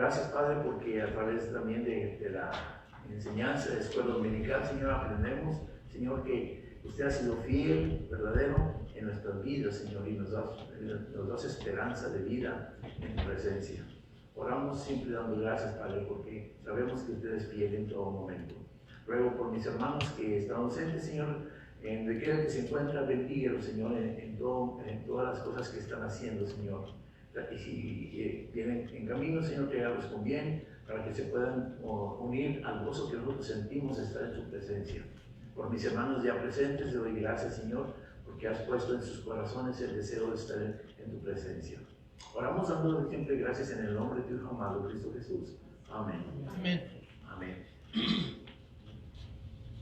Gracias, Padre, porque a través también de la enseñanza de escuela dominical, Señor, aprendemos, Señor, que usted ha sido fiel, verdadero en nuestras vidas, Señor, y nos das esperanza de vida en tu presencia. Oramos siempre dando gracias, Padre, porque sabemos que usted es fiel en todo momento. Ruego por mis hermanos que están ausentes, Señor, en donde quiera que se encuentra, bendíguelos, Señor, en todas las cosas que están haciendo, Señor. Y si vienen en camino, Señor, que hagas con bien, para que se puedan unir al gozo que nosotros sentimos de estar en su presencia. Por mis hermanos ya presentes, le doy gracias, Señor, porque has puesto en sus corazones el deseo de estar en tu presencia. Oramos dando siempre gracias en el nombre de tu Hijo amado, Cristo Jesús. Amén. Amén. Amén.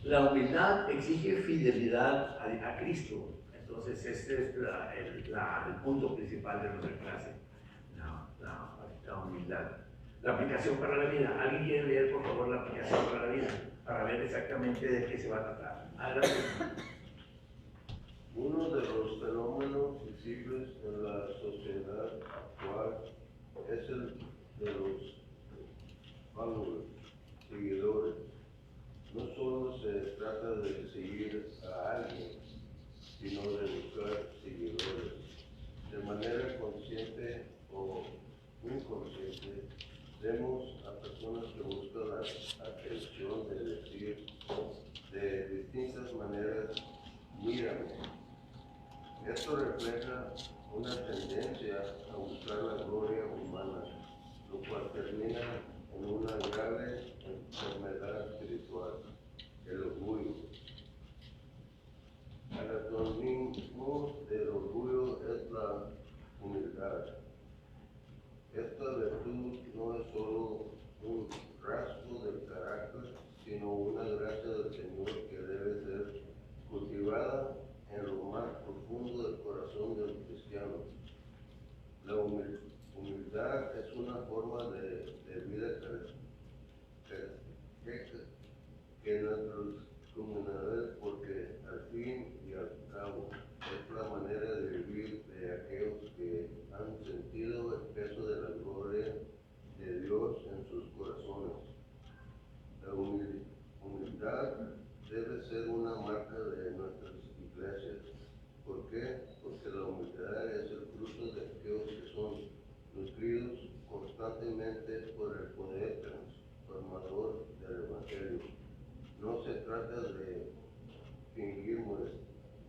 La humildad exige fidelidad a Cristo. Entonces, este es el punto principal de nuestra clase. La humildad. La aplicación para la vida. ¿Alguien quiere leer, por favor, la aplicación para la vida? Para ver exactamente de qué se va a tratar. Adelante. Uno de los fenómenos visibles en la sociedad actual es el de los followers, seguidores. No solo se trata de seguir a alguien, sino de buscar seguidores. De manera consciente o inconsciente, vemos a personas que buscan la atención de decir de distintas maneras, mírame. Esto refleja una tendencia a buscar la gloria humana, lo cual termina en una grave enfermedad espiritual, el orgullo. El antónimo del orgullo es la humildad. Esta virtud no es solo un rasgo del carácter, sino una gracia del Señor que debe ser cultivada en lo más profundo del corazón del cristiano. La humildad es una forma de vida que nuestras comunidades, porque al fin y al cabo es la manera de vivir de aquellos que han sentido el peso de la gloria de Dios en sus corazones. La humildad debe ser una marca de nuestras iglesias. ¿Por qué? Porque la humildad es el fruto de aquellos que son nutridos constantemente por el poder transformador del Evangelio. No se trata de fingir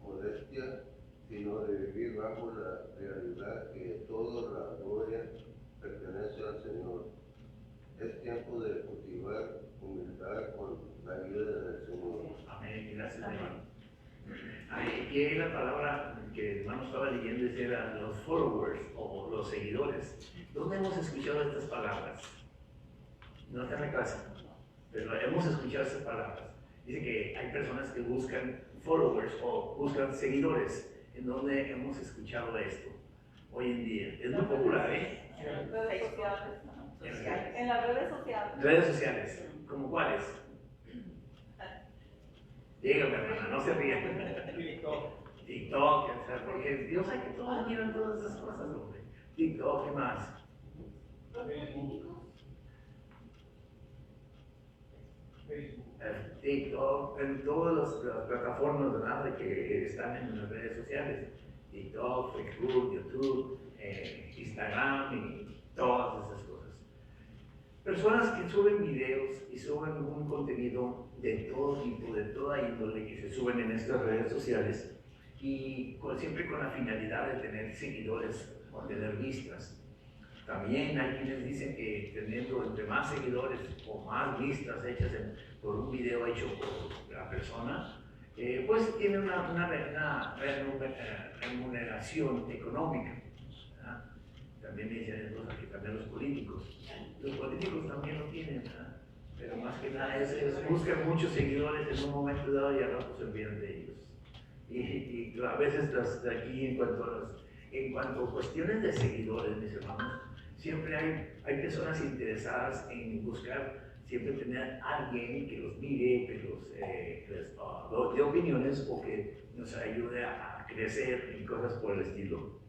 modestia, sino de vivir bajo la realidad que toda la gloria pertenece al Señor. Es tiempo de cultivar humildad con la ayuda del Señor. Amén. Gracias, hermano. Aquí hay la palabra que el hermano estaba leyendo, era los followers o los seguidores. ¿Dónde hemos escuchado estas palabras? No está en la clase, pero hemos escuchado estas palabras. Dice que hay personas que buscan followers o buscan seguidores. ¿En dónde hemos escuchado esto? Hoy en día. Es muy popular, ¿eh? En las redes sociales. En las redes sociales. Redes sociales. ¿Cómo cuáles? Dígame, hermana, no se rían. TikTok, o sea, porque Dios sabe que todos miran todas esas cosas, hombre. TikTok, ¿qué más? TikTok, en todas las plataformas, ¿verdad?, de que están en las redes sociales. TikTok, Facebook, YouTube, Instagram y todas esas cosas. Personas que suben videos y suben un contenido de todo tipo, de toda índole, que se suben en estas redes sociales y siempre con la finalidad de tener seguidores o tener vistas. También hay quienes dicen que teniendo entre más seguidores o más vistas hechas por un video hecho por la persona, pues tiene una remuneración económica. ¿Verdad? También me dicen entonces que también los políticos también lo tienen, ¿verdad? Pero más que nada buscan muchos seguidores en un momento dado y al rato se olvidan de ellos. Y a veces de aquí en cuanto a cuestiones de seguidores, mis hermanos, siempre hay personas interesadas en buscar siempre tener a alguien que los mire, que les dé opiniones o que nos ayude a crecer y cosas por el estilo.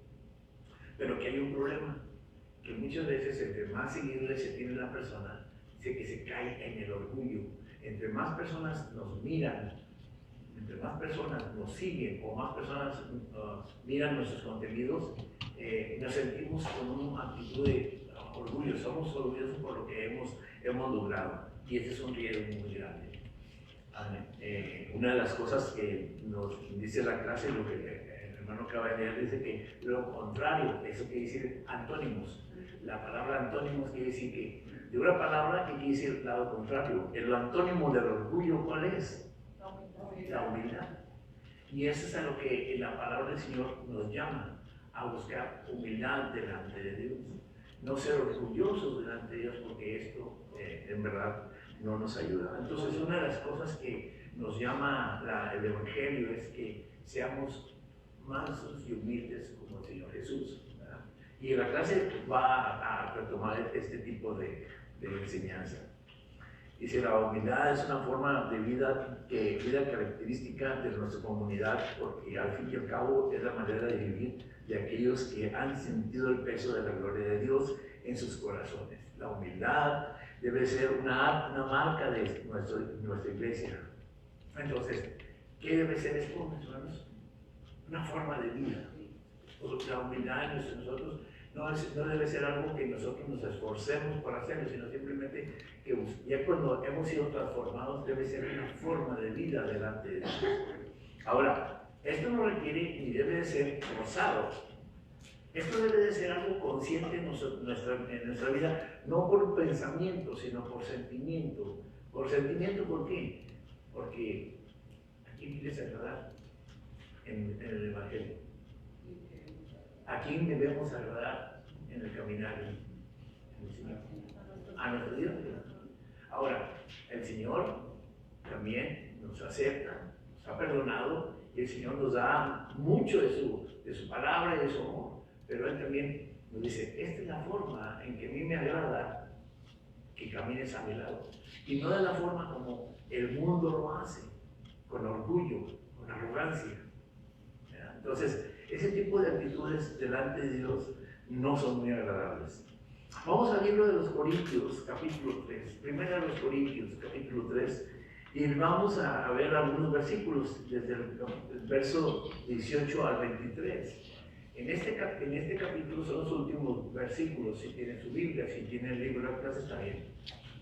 Pero que hay un problema. que muchas veces entre más seguidores se tiene la persona, dice que se cae en el orgullo. Entre más personas nos miran, entre más personas nos siguen o más personas miran nuestros contenidos, nos sentimos con una actitud de orgullo, somos orgullosos por lo que hemos logrado, y ese es un riesgo muy grande. Una de las cosas que nos dice la clase, lo que el hermano acaba de leer, dice que lo contrario, eso quiere decir antónimos. La palabra antónimos quiere decir que, de una palabra que quiere decir lado contrario. El antónimo del orgullo, ¿cuál es? La humildad. Y eso es a lo que la palabra del Señor nos llama, a buscar humildad delante de Dios. No ser orgullosos delante de Dios, porque esto en verdad no nos ayuda. Entonces, una de las cosas que nos llama el Evangelio es que seamos mansos y humildes como el Señor Jesús, ¿verdad? Y en la clase va a retomar este tipo de enseñanza. Dice, la humildad es una forma de vida característica de nuestra comunidad, porque al fin y al cabo es la manera de vivir de aquellos que han sentido el peso de la gloria de Dios en sus corazones. La humildad debe ser una marca de nuestra iglesia. Entonces, ¿qué debe ser esto, hermanos? Una forma de vida. La humildad en nosotros no debe ser algo que nosotros nos esforcemos por hacerlo, sino simplemente que ya cuando hemos sido transformados debe ser una forma de vida delante de Dios. Ahora, esto no requiere ni debe de ser forzado. Esto debe de ser algo consciente en nuestra vida, no por pensamiento, sino por sentimiento. ¿Por sentimiento por qué? Porque ¿a quién quieres agradar en el Evangelio? ¿A quién debemos agradar en el caminar en el Señor? A nuestro Dios. Ahora, el Señor también nos acepta, nos ha perdonado, y el Señor nos da mucho de su palabra y de su amor. Pero Él también nos dice, esta es la forma en que a mí me agrada que camines a mi lado. Y no de la forma como el mundo lo hace, con orgullo, con arrogancia. Entonces, ese tipo de actitudes delante de Dios no son muy agradables. Vamos al libro de los Corintios, capítulo 3. Primero de los Corintios, capítulo 3. Y vamos a ver algunos versículos, desde el verso 18 al 23. En este capítulo son los últimos versículos. Si tienen su Biblia, si tienen el libro de clase, está bien.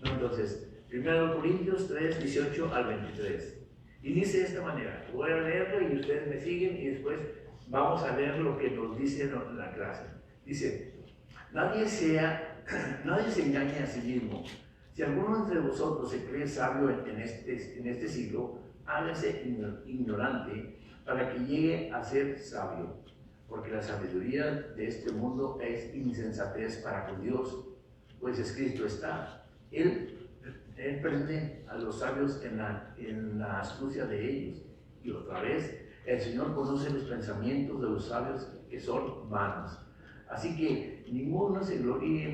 Entonces, 1 Corintios 3, 18 al 23. Y dice de esta manera, voy a leerlo y ustedes me siguen y después vamos a leer lo que nos dice en la clase. Dice, nadie se engañe a sí mismo. Si alguno entre vosotros se cree sabio en este siglo, hágase ignorante para que llegue a ser sabio. Porque la sabiduría de este mundo es insensatez para con Dios, pues escrito está, Él prende a los sabios en la astucia de ellos. Y otra vez, el Señor conoce los pensamientos de los sabios que son vanos. Así que ninguno se gloríe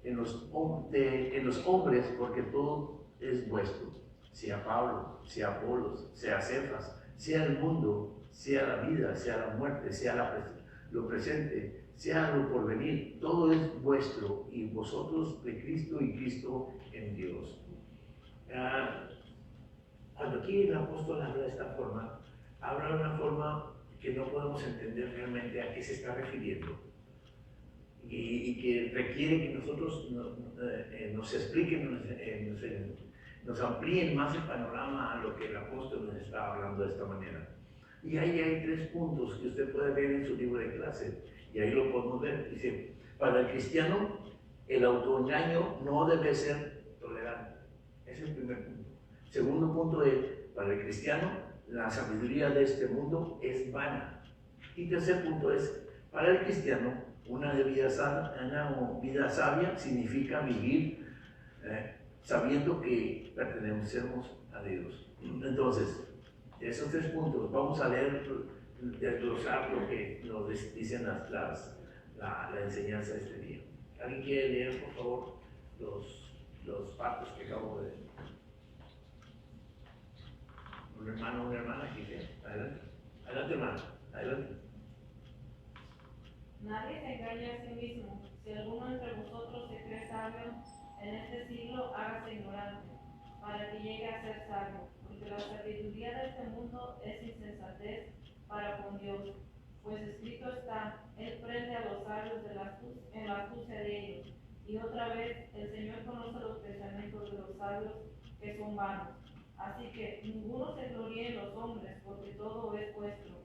en los hombres, porque todo es vuestro, sea Pablo, sea Apolos, sea Cefas, sea el mundo, sea la vida, sea la muerte, sea lo presente, sea lo porvenir, todo es vuestro, y vosotros de Cristo y Cristo en Dios. Cuando aquí el apóstol habla de esta forma, habla de una forma que no podemos entender realmente a qué se está refiriendo, y que requiere que nosotros nos expliquen, nos amplíen más el panorama a lo que el apóstol nos está hablando de esta manera. Y ahí hay 3 puntos que usted puede ver en su libro de clase, y ahí lo podemos ver. Dice, para el cristiano, el autoengaño no debe ser tolerante. Ese es el primer punto. Segundo punto es, para el cristiano, la sabiduría de este mundo es vana. Y tercer punto es, para el cristiano, una vida sabia significa vivir sabiendo que pertenecemos a Dios. Entonces, esos 3 puntos, vamos a leer, desglosar lo que nos dicen la enseñanza de este día. ¿Alguien quiere leer, por favor, los pactos que acabo de decir? Un hermano, una hermana, ¿quién? Adelante. Adelante, hermano. Adelante. Nadie se engaña a sí mismo. Si alguno entre vosotros se cree sabio, en este siglo hágase ignorante, para que llegue a ser sabio, porque la sabiduría de este mundo es insensatez para con Dios. Pues escrito está, Él prende a los sabios en la astucia de ellos. Y otra vez, el Señor conoce los pensamientos de los sabios, que son vanos. Así que ninguno se gloríe en los hombres, porque todo es vuestro.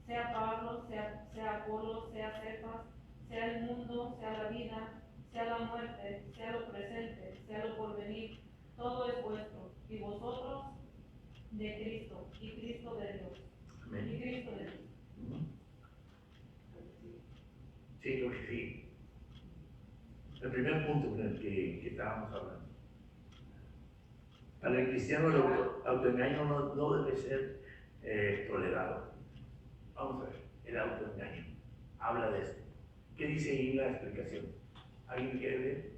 Sea Pablo, sea Apolo, sea Cefas, sea el mundo, sea la vida, sea la muerte, sea lo presente, sea lo porvenir, todo es vuestro. Y vosotros de Cristo, y Cristo de Dios. Amén. Y Cristo de Dios. Sí, creo que sí. El primer punto con el que estábamos hablando. Para el cristiano el autoengaño no debe ser tolerado. Vamos a ver, el autoengaño. Habla de esto. ¿Qué dice ahí la explicación? ¿Alguien quiere ver?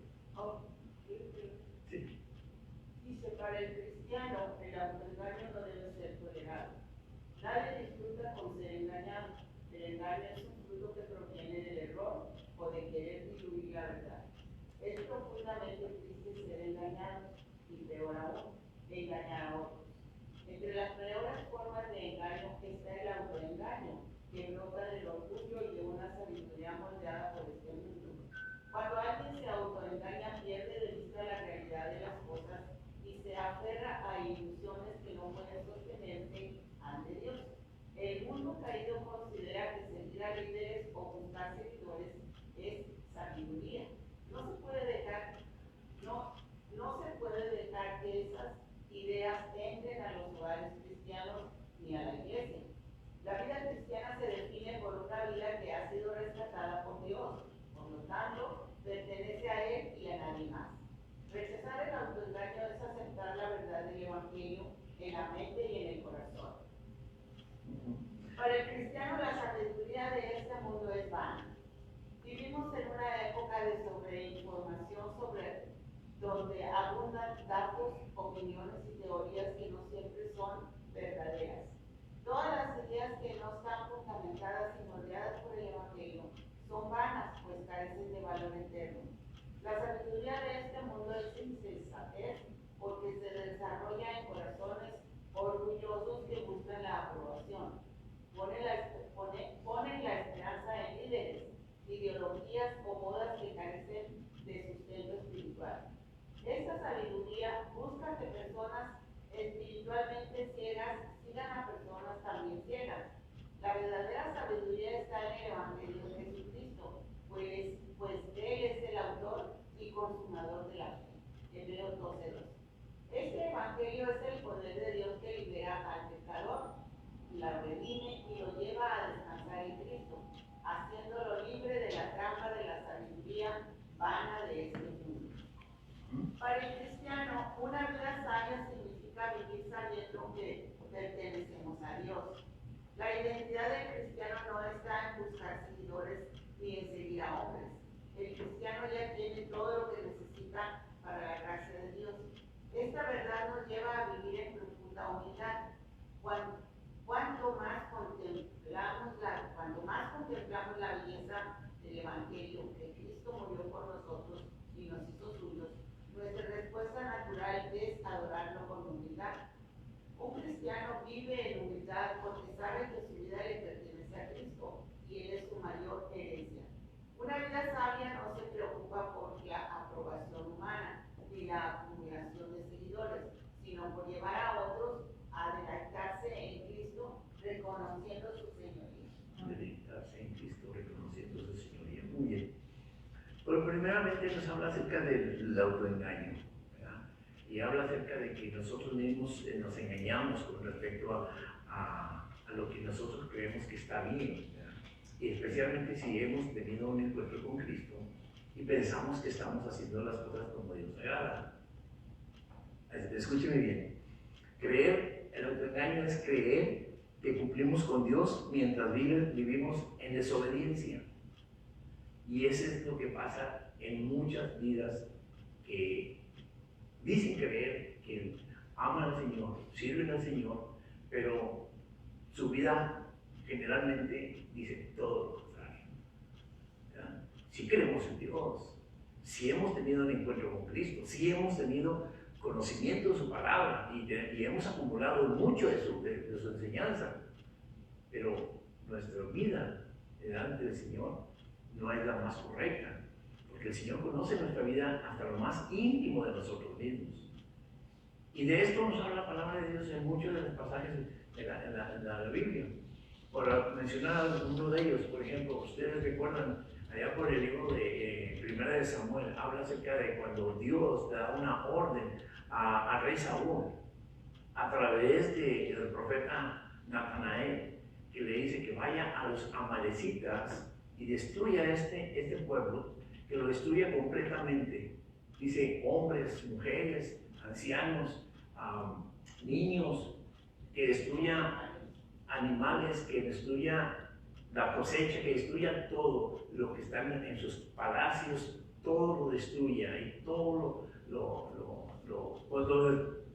Sí. Dice, para el cristiano el autoengaño no debe ser tolerado. Nadie disfruta con ser engañado. El engaño es un fruto que proviene del error o de querer diluir la verdad. Es profundamente triste ser engañado y peor aún, engañar a otros. Entre las peores formas de engaño está el autoengaño, que brota del orgullo y de una sabiduría moldeada por este mundo. Cuando alguien se autoengaña, pierde de vista la realidad de las cosas y se aferra a ilusiones que no pueden sostenerse ante Dios. El mundo caído considera que seguir a líderes o buscar seguidores es sabiduría. No se puede dejar que esas ideas entren a los hogares cristianos ni a la iglesia. La vida cristiana se define por una vida que ha sido rescatada por Dios, por lo tanto, pertenece a Él y a nadie más. Rechazar el autoengaño es aceptar la verdad del Evangelio en la mente y en el corazón. Para el cristiano, la sabiduría de este mundo es vana. Vivimos en una época de sobreinformación donde abundan datos, opiniones y teorías que no siempre son verdaderas. Todas las ideas que no están fundamentadas y moldeadas por el Evangelio son vanas, pues carecen de valor eterno. La sabiduría de este mundo es insensatez porque se desarrolla en corazones orgullosos que buscan la aprobación. Ponen la esperanza en líderes, ideologías o modas que carecen de sustento espiritual. Esta sabiduría busca que personas espiritualmente ciegas sigan a personas también ciegas. La verdadera sabiduría está en el Evangelio de Jesucristo, pues Él es el autor y consumador de la fe. Hebreos 12:2. Este Evangelio es el poder de Dios que libera al pecador, la redime y lo lleva a descansar en Cristo, haciéndolo libre de la trampa de la sabiduría vana de este mundo. Para el cristiano, una vida sabia significa vivir sabiendo que pertenecemos a Dios. La identidad del cristiano no está en buscar seguidores ni en seguir a hombres. El cristiano ya tiene todo lo que necesita para la gracia de Dios. Esta verdad nos lleva a vivir en profunda humildad. Cuanto más contemplamos la belleza del Evangelio, que Cristo murió por nosotros y nos hizo suyos, nuestra respuesta natural es adorarlo con humildad. Un cristiano vive en humildad porque sabe que su vida le pertenece a Cristo y Él es su mayor herencia. Una vida sabia no se preocupa por la aprobación humana ni la acumulación de seguidores, sino por llevar a otros a deleitarse en Cristo, reconociendo su señoría. Deleitarse en Cristo, reconociendo su señoría. Muy bien. Pero primeramente nos habla acerca del autoengaño, ¿verdad? Y habla acerca de que nosotros mismos nos engañamos con respecto a lo que nosotros creemos que está bien, ¿verdad? Y especialmente si hemos tenido un encuentro con Cristo y pensamos que estamos haciendo las cosas como Dios agrada. Escúcheme bien. El autoengaño es creer que cumplimos con Dios mientras vivimos en desobediencia. Y eso es lo que pasa en muchas vidas que dicen creer que aman al Señor, sirven al Señor, pero su vida generalmente dice todo lo contrario. si creemos en Dios, si hemos tenido un encuentro con Cristo, si hemos tenido conocimiento de su palabra y hemos acumulado mucho de su enseñanza, pero nuestra vida delante del Señor no es la más correcta, porque el Señor conoce nuestra vida hasta lo más íntimo de nosotros mismos. Y de esto nos habla la palabra de Dios en muchos de los pasajes en la Biblia. Por mencionar uno de ellos, por ejemplo, ustedes recuerdan allá por el libro de Primera de Samuel, habla acerca de cuando Dios da una orden a rey Saúl a través del profeta Natanael, que le dice que vaya a los amalecitas y destruya este pueblo, que lo destruya completamente. Dice hombres, mujeres, ancianos, niños, que destruya animales, que destruya la cosecha, que destruya todo lo que está en sus palacios, todo lo destruya y todo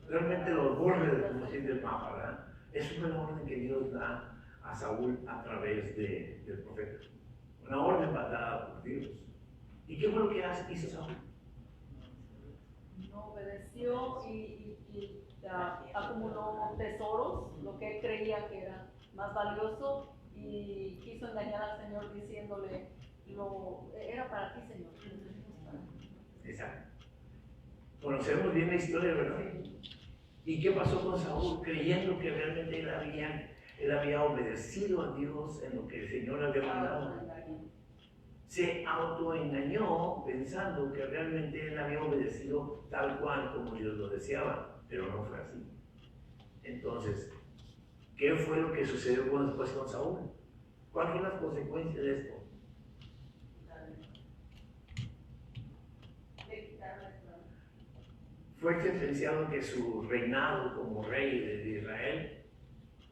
realmente lo borre, como dice el Papa, ¿verdad? Esa fue la orden que Dios da a Saúl a través del profeta. Una orden dada por Dios. ¿Y qué fue lo que hizo Saúl? No obedeció y acumuló tesoros, lo que él creía que era más valioso, y quiso engañar al Señor diciéndole, era para ti, Señor. Exacto. Conocemos bien la historia, ¿verdad? ¿Y qué pasó con Saúl? Creyendo que realmente él había obedecido a Dios en lo que el Señor le había mandado. Se autoengañó pensando que realmente él había obedecido tal cual como Dios lo deseaba, pero no fue así. Entonces, ¿qué fue lo que sucedió después con Saúl? ¿Cuáles fueron las consecuencias de esto? Fue sentenciado que su reinado como rey de Israel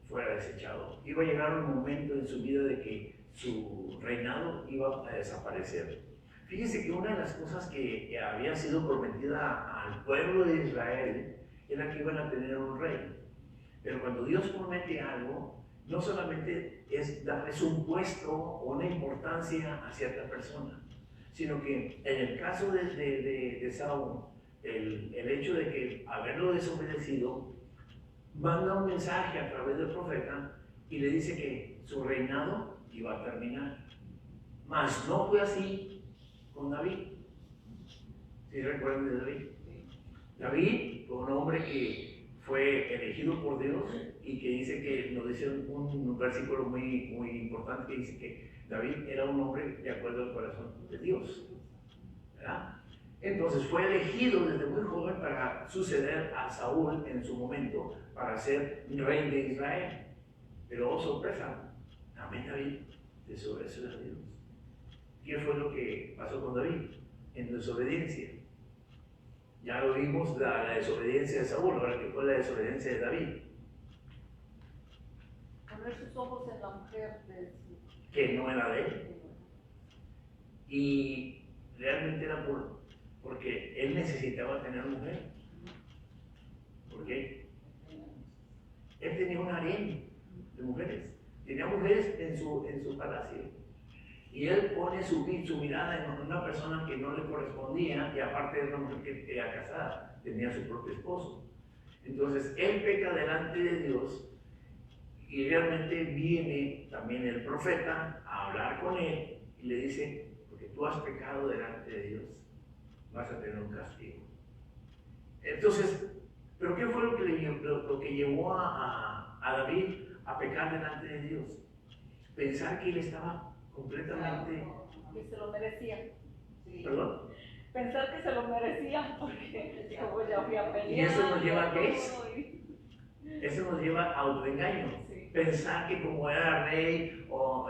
fuera desechado. Iba a llegar un momento en su vida de que su reinado iba a desaparecer. Fíjense que una de las cosas que había sido prometida al pueblo de Israel era que iban a tener un rey. Pero cuando Dios promete algo, no solamente es darles un puesto o una importancia a cierta persona, sino que en el caso de Saúl, el hecho de que haberlo desobedecido, manda un mensaje a través del profeta y le dice que su reinado iba a terminar. Mas no fue así con David. ¿Sí recuerdan de David? David fue un hombre que fue elegido por Dios y que dice que, nos dice un versículo muy importante que dice que David era un hombre de acuerdo al corazón de Dios, ¿verdad? Entonces fue elegido desde muy joven para suceder a Saúl en su momento, para ser rey de Israel. Pero, oh sorpresa, también David desobedeció a Dios. ¿Qué fue lo que pasó con David? En desobediencia. Ya lo vimos, la desobediencia de Saúl, ahora que fue la desobediencia de David. Poner sus ojos en la mujer Que no era de él. Y realmente era porque él necesitaba tener mujer. ¿Por qué? Él tenía un harén de mujeres. Tenía mujeres en su palacio. Y él pone su mirada en una persona que no le correspondía, y aparte de una mujer que era casada, tenía su propio esposo. Entonces él peca delante de Dios, y realmente viene también el profeta a hablar con él y le dice: porque tú has pecado delante de Dios, vas a tener un castigo. Entonces, ¿pero qué fue lo que llevó a David a pecar delante de Dios? Pensar que él estaba completamente... que se lo merecía. Sí. ¿Perdón? Pensar que se lo merecía, porque como ya fui a pelear. ¿Y eso nos lleva a qué es? Eso nos lleva a autoengaño. Sí. Pensar que como era rey o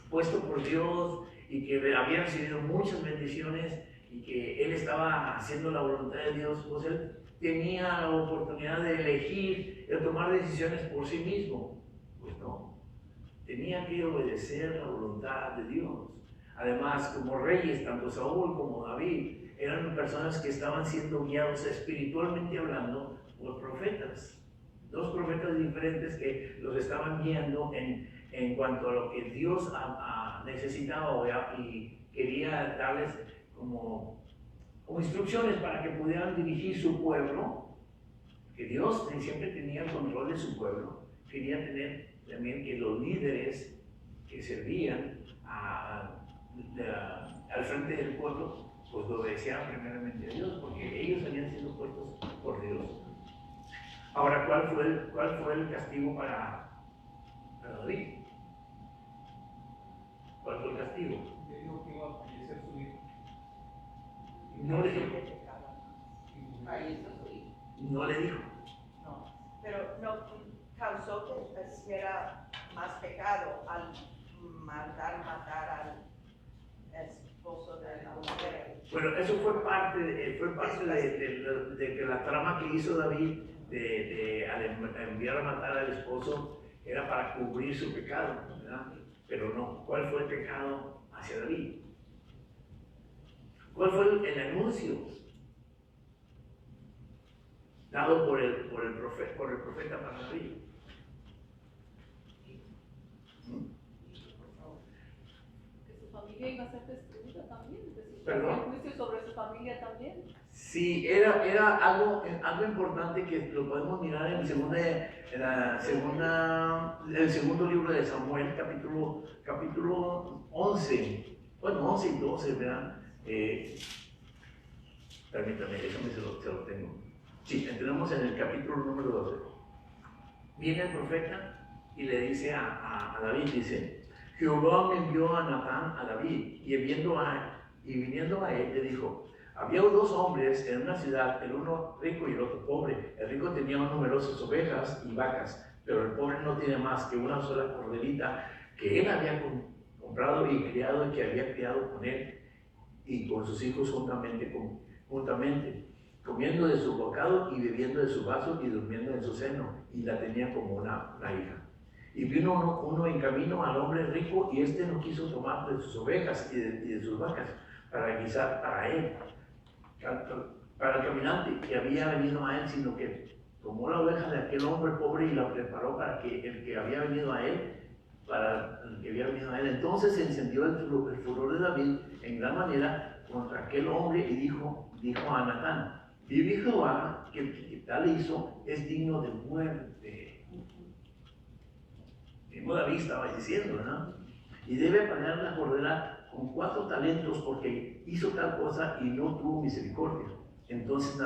puesto por Dios y que había recibido muchas bendiciones y que él estaba haciendo la voluntad de Dios, pues él tenía la oportunidad de elegir, de tomar decisiones por sí mismo. Pues no, tenía que obedecer la voluntad de Dios. Además, como reyes, tanto Saúl como David eran personas que estaban siendo guiados espiritualmente hablando por profetas. Dos profetas diferentes que los estaban guiando en cuanto a lo que Dios necesitaba y quería darles como instrucciones para que pudieran dirigir su pueblo, que Dios siempre tenía el control de su pueblo. Quería tener también que los líderes que servían al frente del pueblo, pues lo obedecieran primeramente a Dios, porque ellos habían sido puestos por Dios. Ahora, ¿cuál fue el castigo para David? ¿Cuál fue el castigo? Le dijo que iba a fallecer su hijo. No le dijo. Ahí está su hijo. No le dijo. No, pero no causó que hiciera más pecado al matar al esposo de la mujer. Bueno, eso fue parte de que la trama que hizo David al enviar a matar al esposo era para cubrir su pecado, ¿verdad? Pero no, ¿cuál fue el pecado hacia David? ¿Cuál fue el anuncio dado por el profeta para David? Que su familia iba a ser destruida también. ¿Perdón? El juicio sobre su familia también. Sí, era algo importante que lo podemos mirar en el segundo libro de Samuel, capítulo 11, bueno, 11 y 12, ¿verdad? Permítame, déjame se lo tengo. Sí, entramos en el capítulo número 12. Viene el profeta y le dice a David, dice, Jehová me envió a Natán a David, y viniendo a él le dijo, había dos hombres en una ciudad, el uno rico y el otro pobre. El rico tenía numerosas ovejas y vacas, pero el pobre no tiene más que una sola corderita que él había comprado y criado, y que había criado con él y con sus hijos juntamente, comiendo de su bocado y bebiendo de su vaso y durmiendo en su seno, y la tenía como una hija. Y vino uno en camino al hombre rico, y este no quiso tomar de sus ovejas y de sus vacas para guisar para él, para el caminante que había venido a él, sino que tomó la oveja de aquel hombre pobre y la preparó para que el que había venido a él, Entonces se encendió el furor de David en gran manera contra aquel hombre y dijo a Natán, vive Jehová, que el que tal hizo es digno de muerte. Como David estaba diciendo, ¿no? Y debe pagar la cordera con 4 talentos porque hizo tal cosa y no tuvo misericordia. Entonces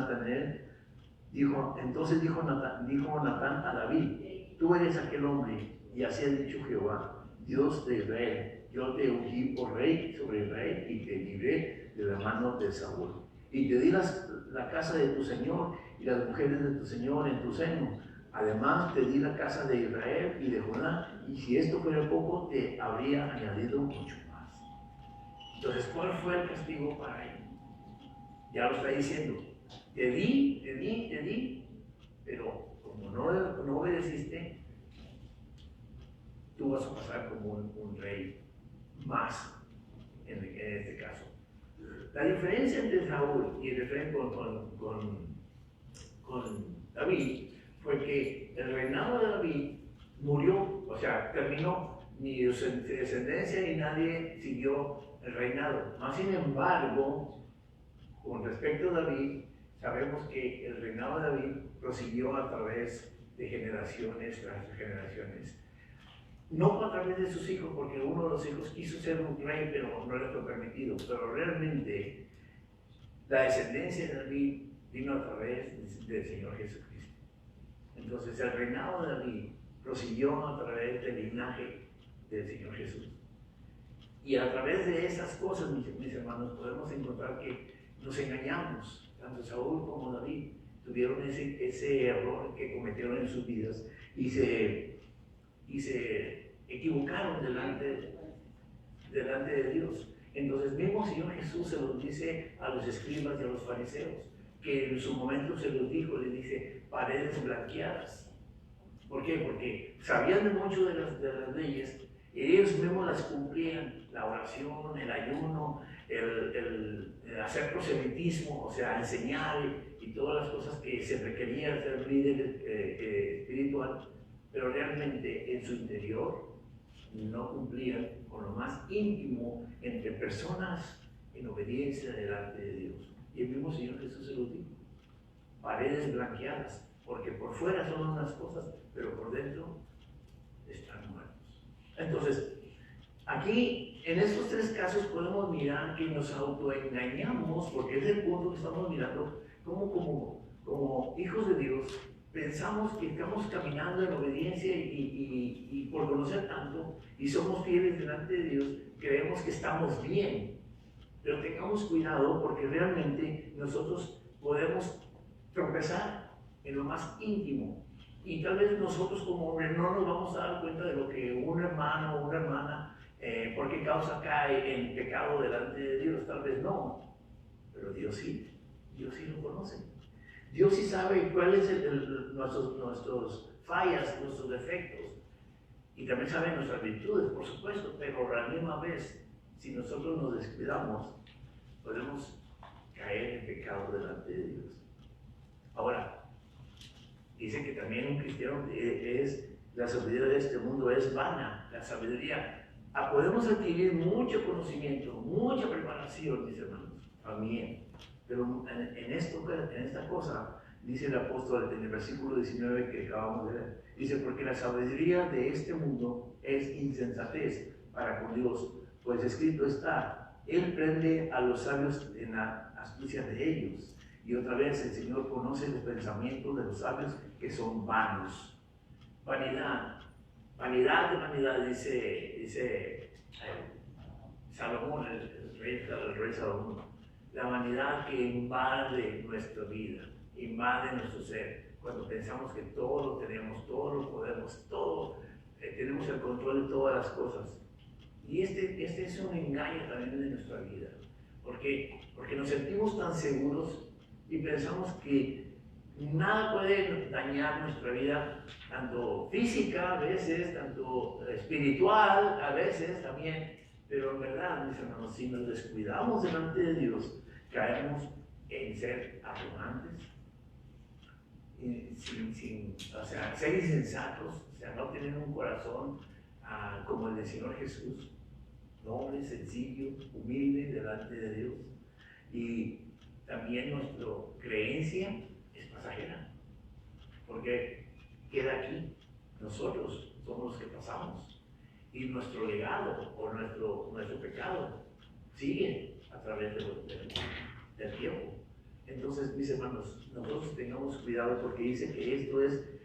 dijo Natán a David, tú eres aquel hombre, y así ha dicho Jehová, Dios de Israel, yo te ungí por rey sobre Israel y te libré de la mano de Saúl. Y te di la casa de tu señor y las mujeres de tu señor en tu seno. Además te di la casa de Israel y de Judá, y si esto fuera poco, te habría añadido mucho más. Entonces, ¿cuál fue el castigo para él? Ya lo está diciendo. Te di, pero como no obedeciste, tú vas a pasar como un rey más en este caso. La diferencia entre Saúl y el referente con David fue que el reinado de David murió, o sea, terminó, ni su descendencia ni nadie siguió el reinado. Más sin embargo, con respecto a David, sabemos que el reinado de David prosiguió a través de generaciones tras generaciones. No a través de sus hijos, porque uno de los hijos quiso ser un rey, pero no le fue permitido. Pero realmente la descendencia de David vino a través del Señor Jesucristo. Entonces el reinado de David prosiguió a través del linaje del Señor Jesús. Y a través de esas cosas, mis hermanos, podemos encontrar que nos engañamos. Tanto Saúl como David tuvieron ese error que cometieron en sus vidas y se equivocaron delante de Dios. Entonces mismo Señor Jesús se los dice a los escribas y a los fariseos, que en su momento se los dijo, les dice, paredes blanqueadas. ¿Por qué? Porque sabían de mucho de las leyes, y ellos mismos las cumplían, la oración, el ayuno, el hacer proselitismo, o sea, enseñar y todas las cosas que se requerían ser líder espiritual, pero realmente en su interior no cumplían con lo más íntimo entre personas en obediencia delante de Dios. Y el mismo Señor Jesús se lo dijo. Paredes blanqueadas, porque por fuera son unas cosas, pero por dentro están muertos. Entonces, aquí, en estos tres casos podemos mirar que nos autoengañamos, porque es el punto que estamos mirando, como hijos de Dios, pensamos que estamos caminando en obediencia y por conocer tanto, y somos fieles delante de Dios, creemos que estamos bien. Pero tengamos cuidado porque realmente nosotros podemos tropezar en lo más íntimo. Y tal vez nosotros como hombres no nos vamos a dar cuenta de lo que un hermano o una hermana, por qué causa cae en pecado delante de Dios. Tal vez no, pero Dios sí lo conoce. Dios sí sabe cuáles son nuestros fallas, nuestros defectos. Y también sabe nuestras virtudes, por supuesto, pero a la misma vez, si nosotros nos descuidamos, podemos caer en pecado delante de Dios. Ahora, dice que también un cristiano la sabiduría de este mundo es vana. La sabiduría, podemos adquirir mucho conocimiento, mucha preparación, mis hermanos, también. Pero en esta cosa, dice el apóstol en el versículo 19 que acabamos de leer, dice, porque la sabiduría de este mundo es insensatez para con Dios, pues escrito está, Él prende a los sabios en la astucia de ellos. Y otra vez el Señor conoce los pensamientos de los sabios que son vanos. Vanidad, vanidad de vanidad, dice Salomón, el rey Salomón. La vanidad que invade nuestra vida, invade nuestro ser. Cuando pensamos que todo lo tenemos, todo lo podemos, todo, tenemos el control de todas las cosas. Y este es un engaño también de nuestra vida. Porque nos sentimos tan seguros y pensamos que nada puede dañar nuestra vida, tanto física a veces, tanto espiritual a veces también. Pero en verdad, mis hermanos, si nos descuidamos delante de Dios, caemos en ser arrogantes, ser insensatos, no tener un corazón como el del Señor Jesús, noble, sencillo, humilde delante de Dios. Y también nuestra creencia es pasajera, porque queda aquí. Nosotros somos los que pasamos. Y nuestro legado o nuestro pecado sigue a través del tiempo. Entonces, mis hermanos, nosotros tengamos cuidado porque dice que esto es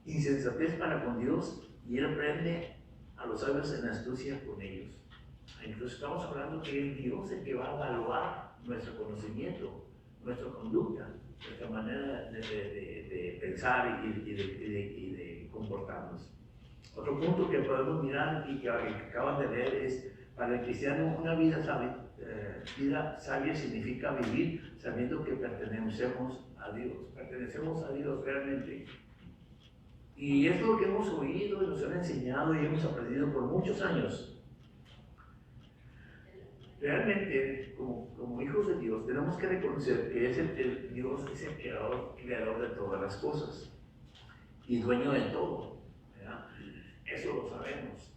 insensatez para con Dios y Él prende a los sabios en astucia con ellos. Entonces estamos hablando que es Dios el que va a evaluar nuestro conocimiento, nuestra conducta, nuestra manera de pensar y de comportarnos. Otro punto que podemos mirar y que acaban de leer es, para el cristiano, una vida sabia significa vivir sabiendo que pertenecemos a Dios realmente. Y es lo que hemos oído y nos han enseñado y hemos aprendido por muchos años. Realmente, como hijos de Dios, tenemos que reconocer que Dios es el creador de todas las cosas y dueño de todo, ¿verdad? Eso lo sabemos.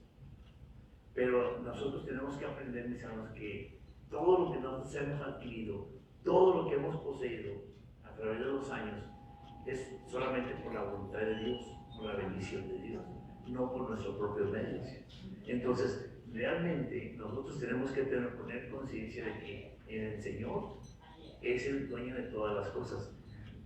Pero nosotros tenemos que aprender, mis hermanos, que todo lo que nosotros hemos adquirido, todo lo que hemos poseído a través de los años, es solamente por la voluntad de Dios, por la bendición de Dios, no por nuestros propios medios. Entonces, realmente nosotros tenemos que poner conciencia de que el Señor es el dueño de todas las cosas.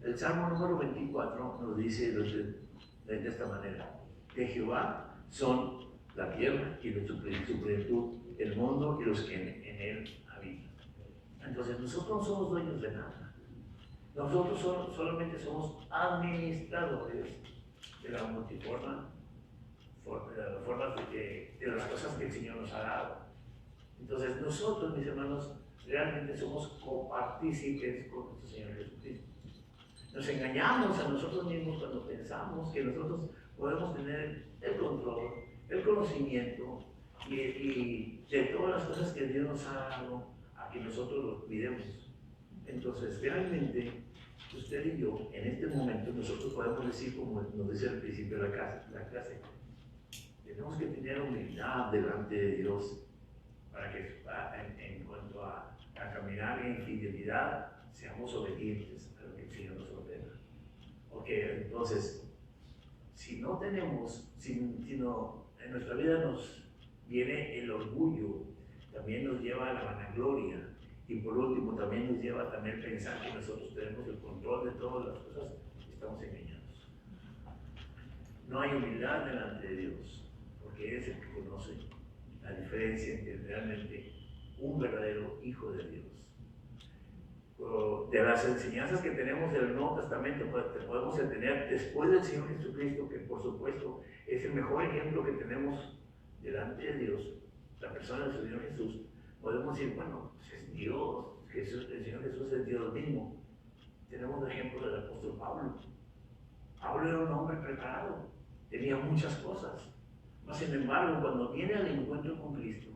El Salmo número 24 nos dice de esta manera: de Jehová son la tierra y su plenitud, el mundo y los que en él habitan. Entonces nosotros no somos dueños de nada. Nosotros solamente somos administradores de la multiforma formas de las cosas que el Señor nos ha dado. Entonces nosotros, mis hermanos, realmente somos copartícipes con nuestro Señor Jesucristo. Nos engañamos a nosotros mismos cuando pensamos que nosotros podemos tener el control, el conocimiento y de todas las cosas que Dios nos ha dado a que nosotros lo cuidemos. Entonces, realmente, usted y yo, en este momento, nosotros podemos decir, como nos dice al principio de la clase, Tenemos que tener humildad delante de Dios para que en cuanto a caminar en fidelidad seamos obedientes a lo que el Señor nos ordena. Porque entonces, si no tenemos, sino en nuestra vida nos viene el orgullo, también nos lleva a la vanagloria, y por último también nos lleva a pensar que nosotros tenemos el control de todas las cosas, estamos engañados. No hay humildad delante de Dios, porque es el que conoce la diferencia entre realmente un verdadero hijo de Dios. De las enseñanzas que tenemos del Nuevo Testamento, pues, podemos entender después del Señor Jesucristo, que por supuesto es el mejor ejemplo que tenemos delante de Dios, la persona del Señor Jesús. Podemos decir, bueno, pues es Dios, Jesús, el Señor Jesús es Dios mismo. Tenemos el ejemplo del apóstol Pablo. Pablo era un hombre preparado, tenía muchas cosas, mas sin embargo, cuando viene al encuentro con Cristo,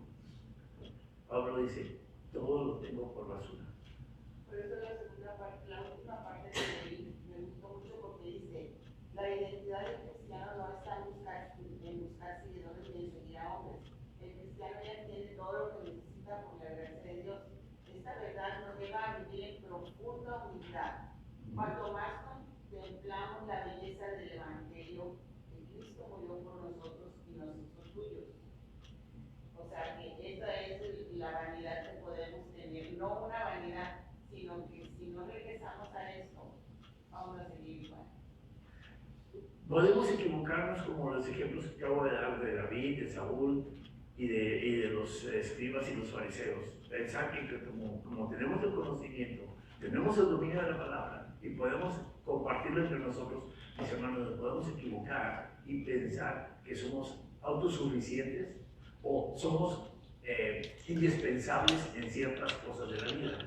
Pablo dice, todo lo tengo por basura. Por eso la última parte que leí me gustó mucho porque dice, la identidad del cristiano no está en buscar seguidores ni en seguir a hombres. El cristiano ya tiene todo lo que necesita por la gracia de Dios. Esta verdad nos lleva a vivir en profunda humildad. Cuanto más contemplamos la belleza del Evangelio, que Cristo murió por nosotros y nos hizo suyos. O sea que esa es la vanidad que podemos tener, no una vanidad, sino que si no regresamos a esto, vamos a seguir igual. Podemos equivocarnos como los ejemplos que acabo de dar de David, de Saúl y de los escribas y los fariseos. Pensar que como tenemos el conocimiento, tenemos el dominio de la palabra y podemos compartirlo entre nosotros, mis hermanos, nos podemos equivocar y pensar que somos autosuficientes o somos indispensables en ciertas cosas de la vida.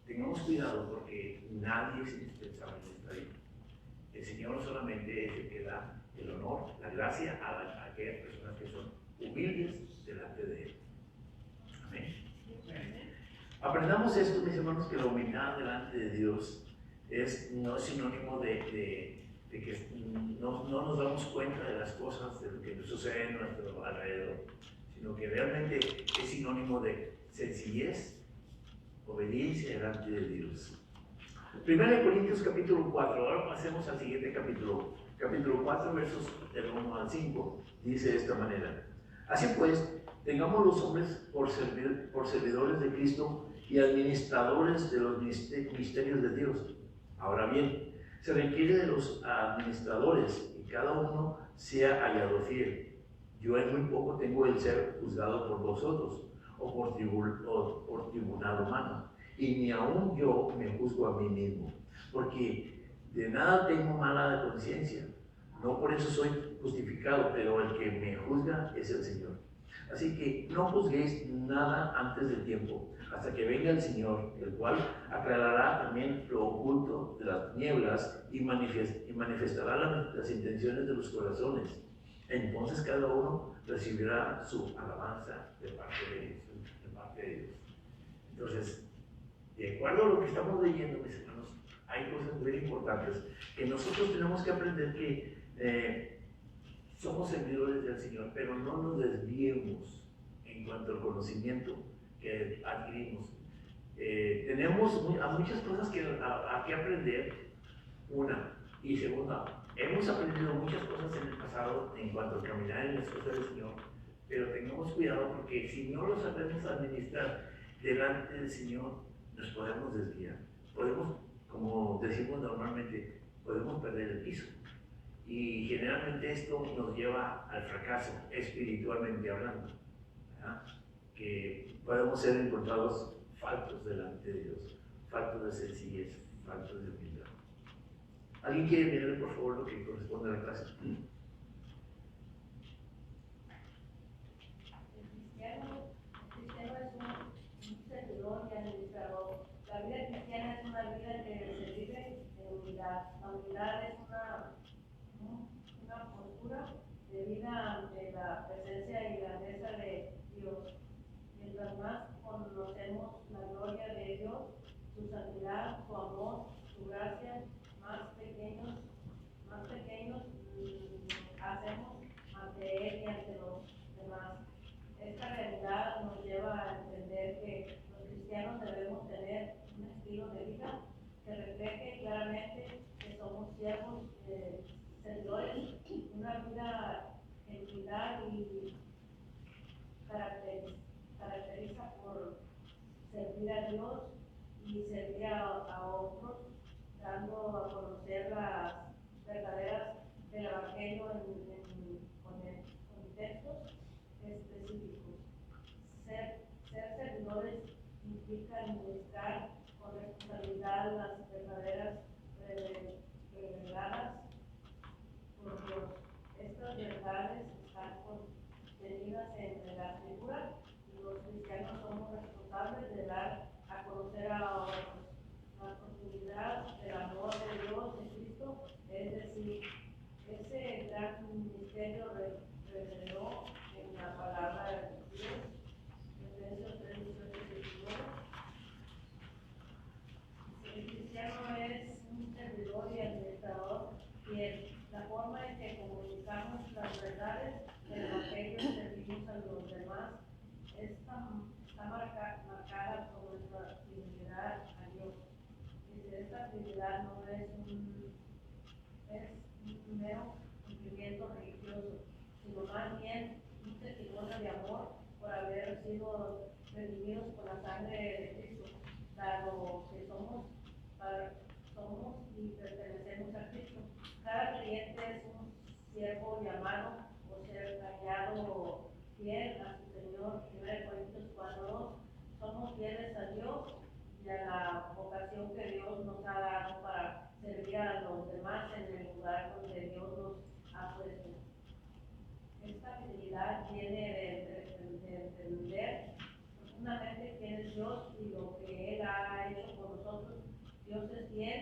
Tengamos cuidado porque nadie es indispensable en esta vida. El Señor solamente es el que da el honor, la gracia a aquellas personas que son humildes delante de Él. Amén. Aprendamos esto, mis hermanos, que la humildad delante de Dios no es sinónimo de que no nos damos cuenta de las cosas, de lo que sucede en nuestro alrededor, sino que realmente es sinónimo de sencillez, obediencia delante de Dios. 1 Corintios capítulo 4, ahora pasemos al siguiente capítulo 4, versos del 1 al 5, dice de esta manera: así pues, tengamos los hombres por servidores de Cristo y administradores de los misterios de Dios. Ahora bien, se requiere de los administradores y cada uno sea hallado fiel. Yo en muy poco tengo el ser juzgado por vosotros o por tribunal humano, y ni aun yo me juzgo a mí mismo, porque de nada tengo mala conciencia, no por eso soy justificado, pero el que me juzga es el Señor. Así que no juzguéis nada antes del tiempo, hasta que venga el Señor, el cual aclarará también lo oculto de las tinieblas y manifestará las intenciones de los corazones. Entonces cada uno recibirá su alabanza de parte de Dios. Entonces, de acuerdo a lo que estamos leyendo, mis hermanos, hay cosas muy importantes que nosotros tenemos que aprender que somos servidores del Señor, pero no nos desviemos en cuanto al conocimiento que adquirimos. Tenemos muchas cosas que aprender, una, y segunda, hemos aprendido muchas cosas en el pasado en cuanto a caminar en las cosas del Señor, pero tengamos cuidado porque si no lo sabemos administrar delante del Señor, nos podemos desviar. Podemos, como decimos normalmente, podemos perder el piso. Y generalmente esto nos lleva al fracaso, espiritualmente hablando, ¿verdad? Que podemos ser encontrados faltos delante de Dios, faltos de sencillez, faltos de humildad. ¿Alguien quiere mirar, por favor, lo que corresponde a la clase? El cristiano es un servidor y administrador. La vida cristiana es una vida que se vive en humildad. La humildad es una postura de vida ante la presencia y grandeza de Dios. Mientras más conocemos la gloria de Dios, su santidad, su amor, su gracia, más pequeños hacemos ante Él y ante que refleje claramente que somos siervos, servidores, una vida en unidad y caracteriza por servir a Dios y servir a otros, dando a conocer las verdaderas del Evangelio con textos específicos. Ser servidores implica administrar con responsabilidad las verdaderas reveladas por Dios. Estas verdades están contenidas en la Escritura y los cristianos somos responsables de dar a conocer a otros la profundidad del amor de Dios en Cristo, es decir, ese gran misterio reveló en la palabra de Dios, Efesios 3, 18 y 19. El cristiano es un servidor y administrador fiel. La forma en que comunicamos las verdades del Evangelio y servimos a los demás está marcada por nuestra fidelidad a Dios. Esta fidelidad no es un mero cumplimiento religioso, sino más bien un testimonio de amor por haber sido redimidos por la sangre de Cristo, dado que somos y pertenecemos a Cristo. Cada creyente es un siervo llamado o ser hallado fiel a su Señor. 1 Corintios 4:2. Somos fieles a Dios y a la vocación que Dios nos ha dado para servir a los demás en el lugar donde Dios nos ha puesto. Esta fidelidad viene de entender profundamente quién es Dios y lo que Él ha hecho por nosotros. Dios es fiel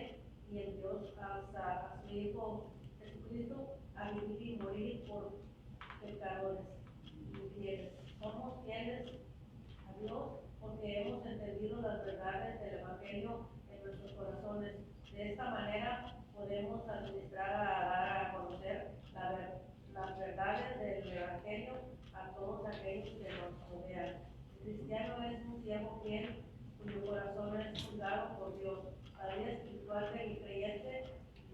y en Dios hasta a su Hijo Jesucristo a vivir y morir por pecadores infieles. Somos fieles a Dios porque hemos entendido las verdades del Evangelio en nuestros corazones. De esta manera podemos administrar a dar a conocer las verdades del Evangelio a todos aquellos que nos rodean. El cristiano es un siervo fiel cuyo corazón es cuidado por Dios. La vida espiritual del creyente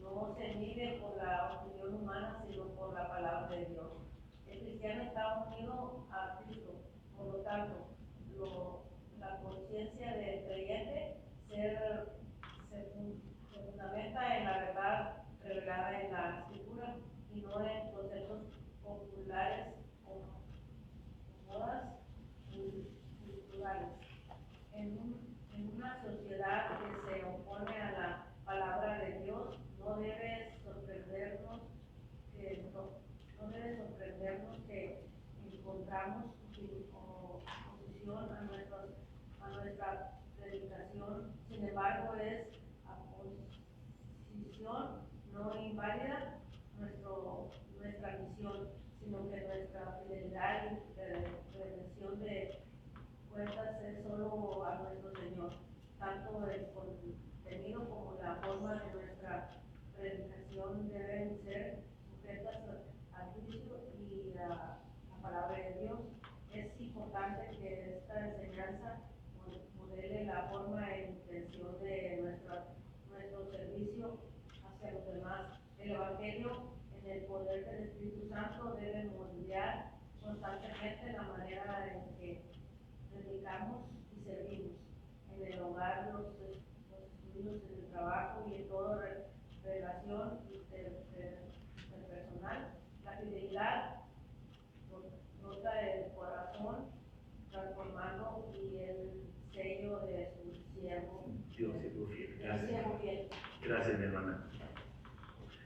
no se mide por la opinión humana, sino por la palabra de Dios. El cristiano está unido a Cristo, por lo tanto, la conciencia del creyente se fundamenta en la verdad revelada en la Escritura y no en conceptos populares o modas culturales. En una sociedad que se opone a la palabra de Dios, no debe sorprendernos que encontramos oposición a nuestra predicación. Sin embargo, es oposición no inválida nuestra misión, sino que nuestra fidelidad y redención de cuentas es solo a nuestro Señor. Tanto el contenido como la forma de nuestra predicación deben ser sujetas al juicio y a la palabra de Dios. Es importante que esta enseñanza modele la forma e intención de nuestro servicio hacia los demás. El Evangelio, en el poder del Espíritu Santo, debe moldear constantemente la manera en que predicamos y servimos en el hogar, los estudios, en el trabajo y en toda relación interpersonal. La fidelidad nota el corazón transformando y el sello de su siervo. Dios siervo fiel. Siervo fiel. Gracias, mi hermana.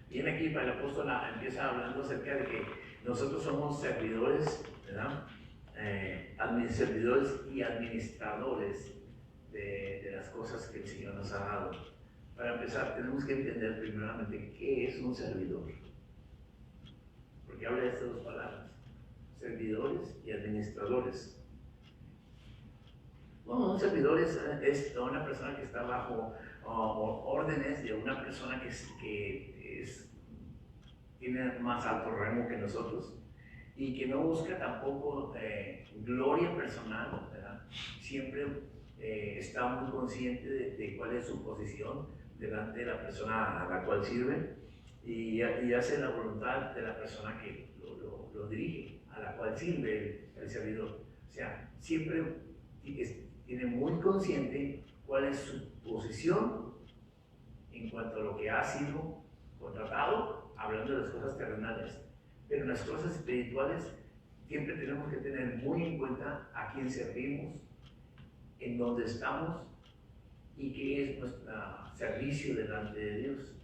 Bien, aquí el apóstol empieza hablando acerca de que nosotros somos servidores, ¿verdad? Servidores y administradores de las cosas que el Señor nos ha dado. Para empezar, tenemos que entender primeramente qué es un servidor. Porque habla de estas dos palabras, servidores y administradores. Bueno, un servidor es una persona que está bajo órdenes de una persona que tiene más alto rango que nosotros y que no busca tampoco gloria personal, ¿verdad? Siempre está muy consciente de cuál es su posición, delante de la persona a la cual sirve y hace la voluntad de la persona que lo dirige, a la cual sirve el servidor. O sea, siempre tiene muy consciente cuál es su posición en cuanto a lo que ha sido contratado, hablando de las cosas terrenales. Pero en las cosas espirituales siempre tenemos que tener muy en cuenta a quién servimos, en dónde estamos y qué es nuestro servicio delante de Dios.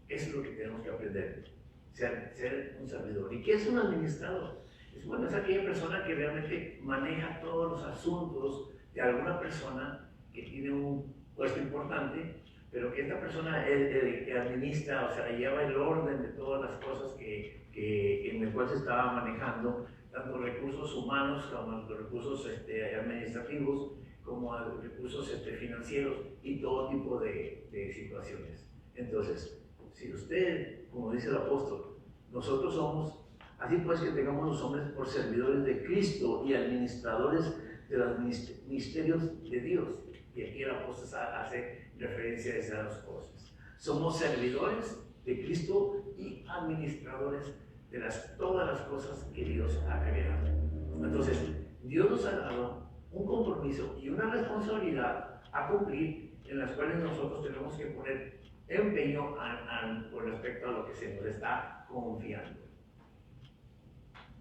Eso es lo que tenemos que aprender, ser un servidor. ¿Y qué es un administrador? Es aquella persona que realmente maneja todos los asuntos de alguna persona que tiene un puesto importante, pero que esta persona que administra, o sea, lleva el orden de todas las cosas en el cual se estaba manejando, tanto recursos humanos como los recursos administrativos, como recursos financieros y todo tipo de situaciones. Entonces, si usted, como dice el apóstol, nosotros somos, así pues que tengamos los hombres por servidores de Cristo y administradores de los misterios de Dios. Y aquí el apóstol hace referencia a esas dos cosas. Somos servidores de Cristo y administradores de todas las cosas que Dios ha creado. Entonces, Dios nos ha dado un compromiso y una responsabilidad a cumplir, en las cuales nosotros tenemos que poner empeño con respecto a lo que se nos está confiando.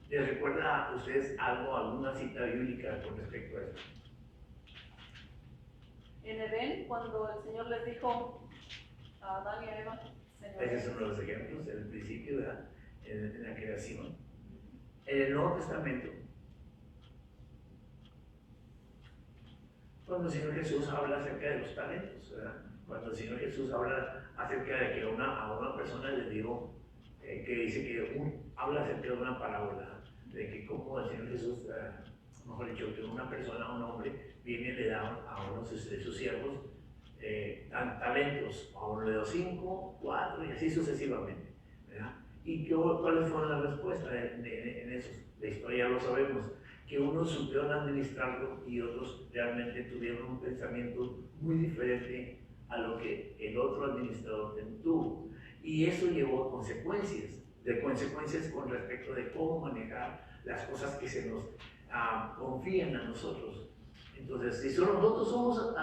¿Les recuerda a ustedes alguna cita bíblica con respecto a esto? En Edén, cuando el Señor les dijo a Adán y a Eva, Señor, Ese es uno de los ejemplos, en el principio, ¿verdad? En la creación. En el Nuevo Testamento, cuando el Señor Jesús habla acerca de los talentos, ¿verdad? Cuando el Señor Jesús habla acerca de que a una persona le digo, que dice que habla acerca de una parábola, de que como el Señor Jesús, mejor dicho, que una persona, un hombre, viene y le da a uno de sus siervos talentos, a uno le dio 5, 4 y así sucesivamente, ¿verdad? ¿Y cuáles fueron las respuestas en eso? La historia ya lo sabemos, que unos supieron administrarlo y otros realmente tuvieron un pensamiento muy diferente a lo que el otro administrador tuvo. Y eso llevó a consecuencias con respecto de cómo manejar las cosas que se nos confían a nosotros. Entonces, si nosotros somos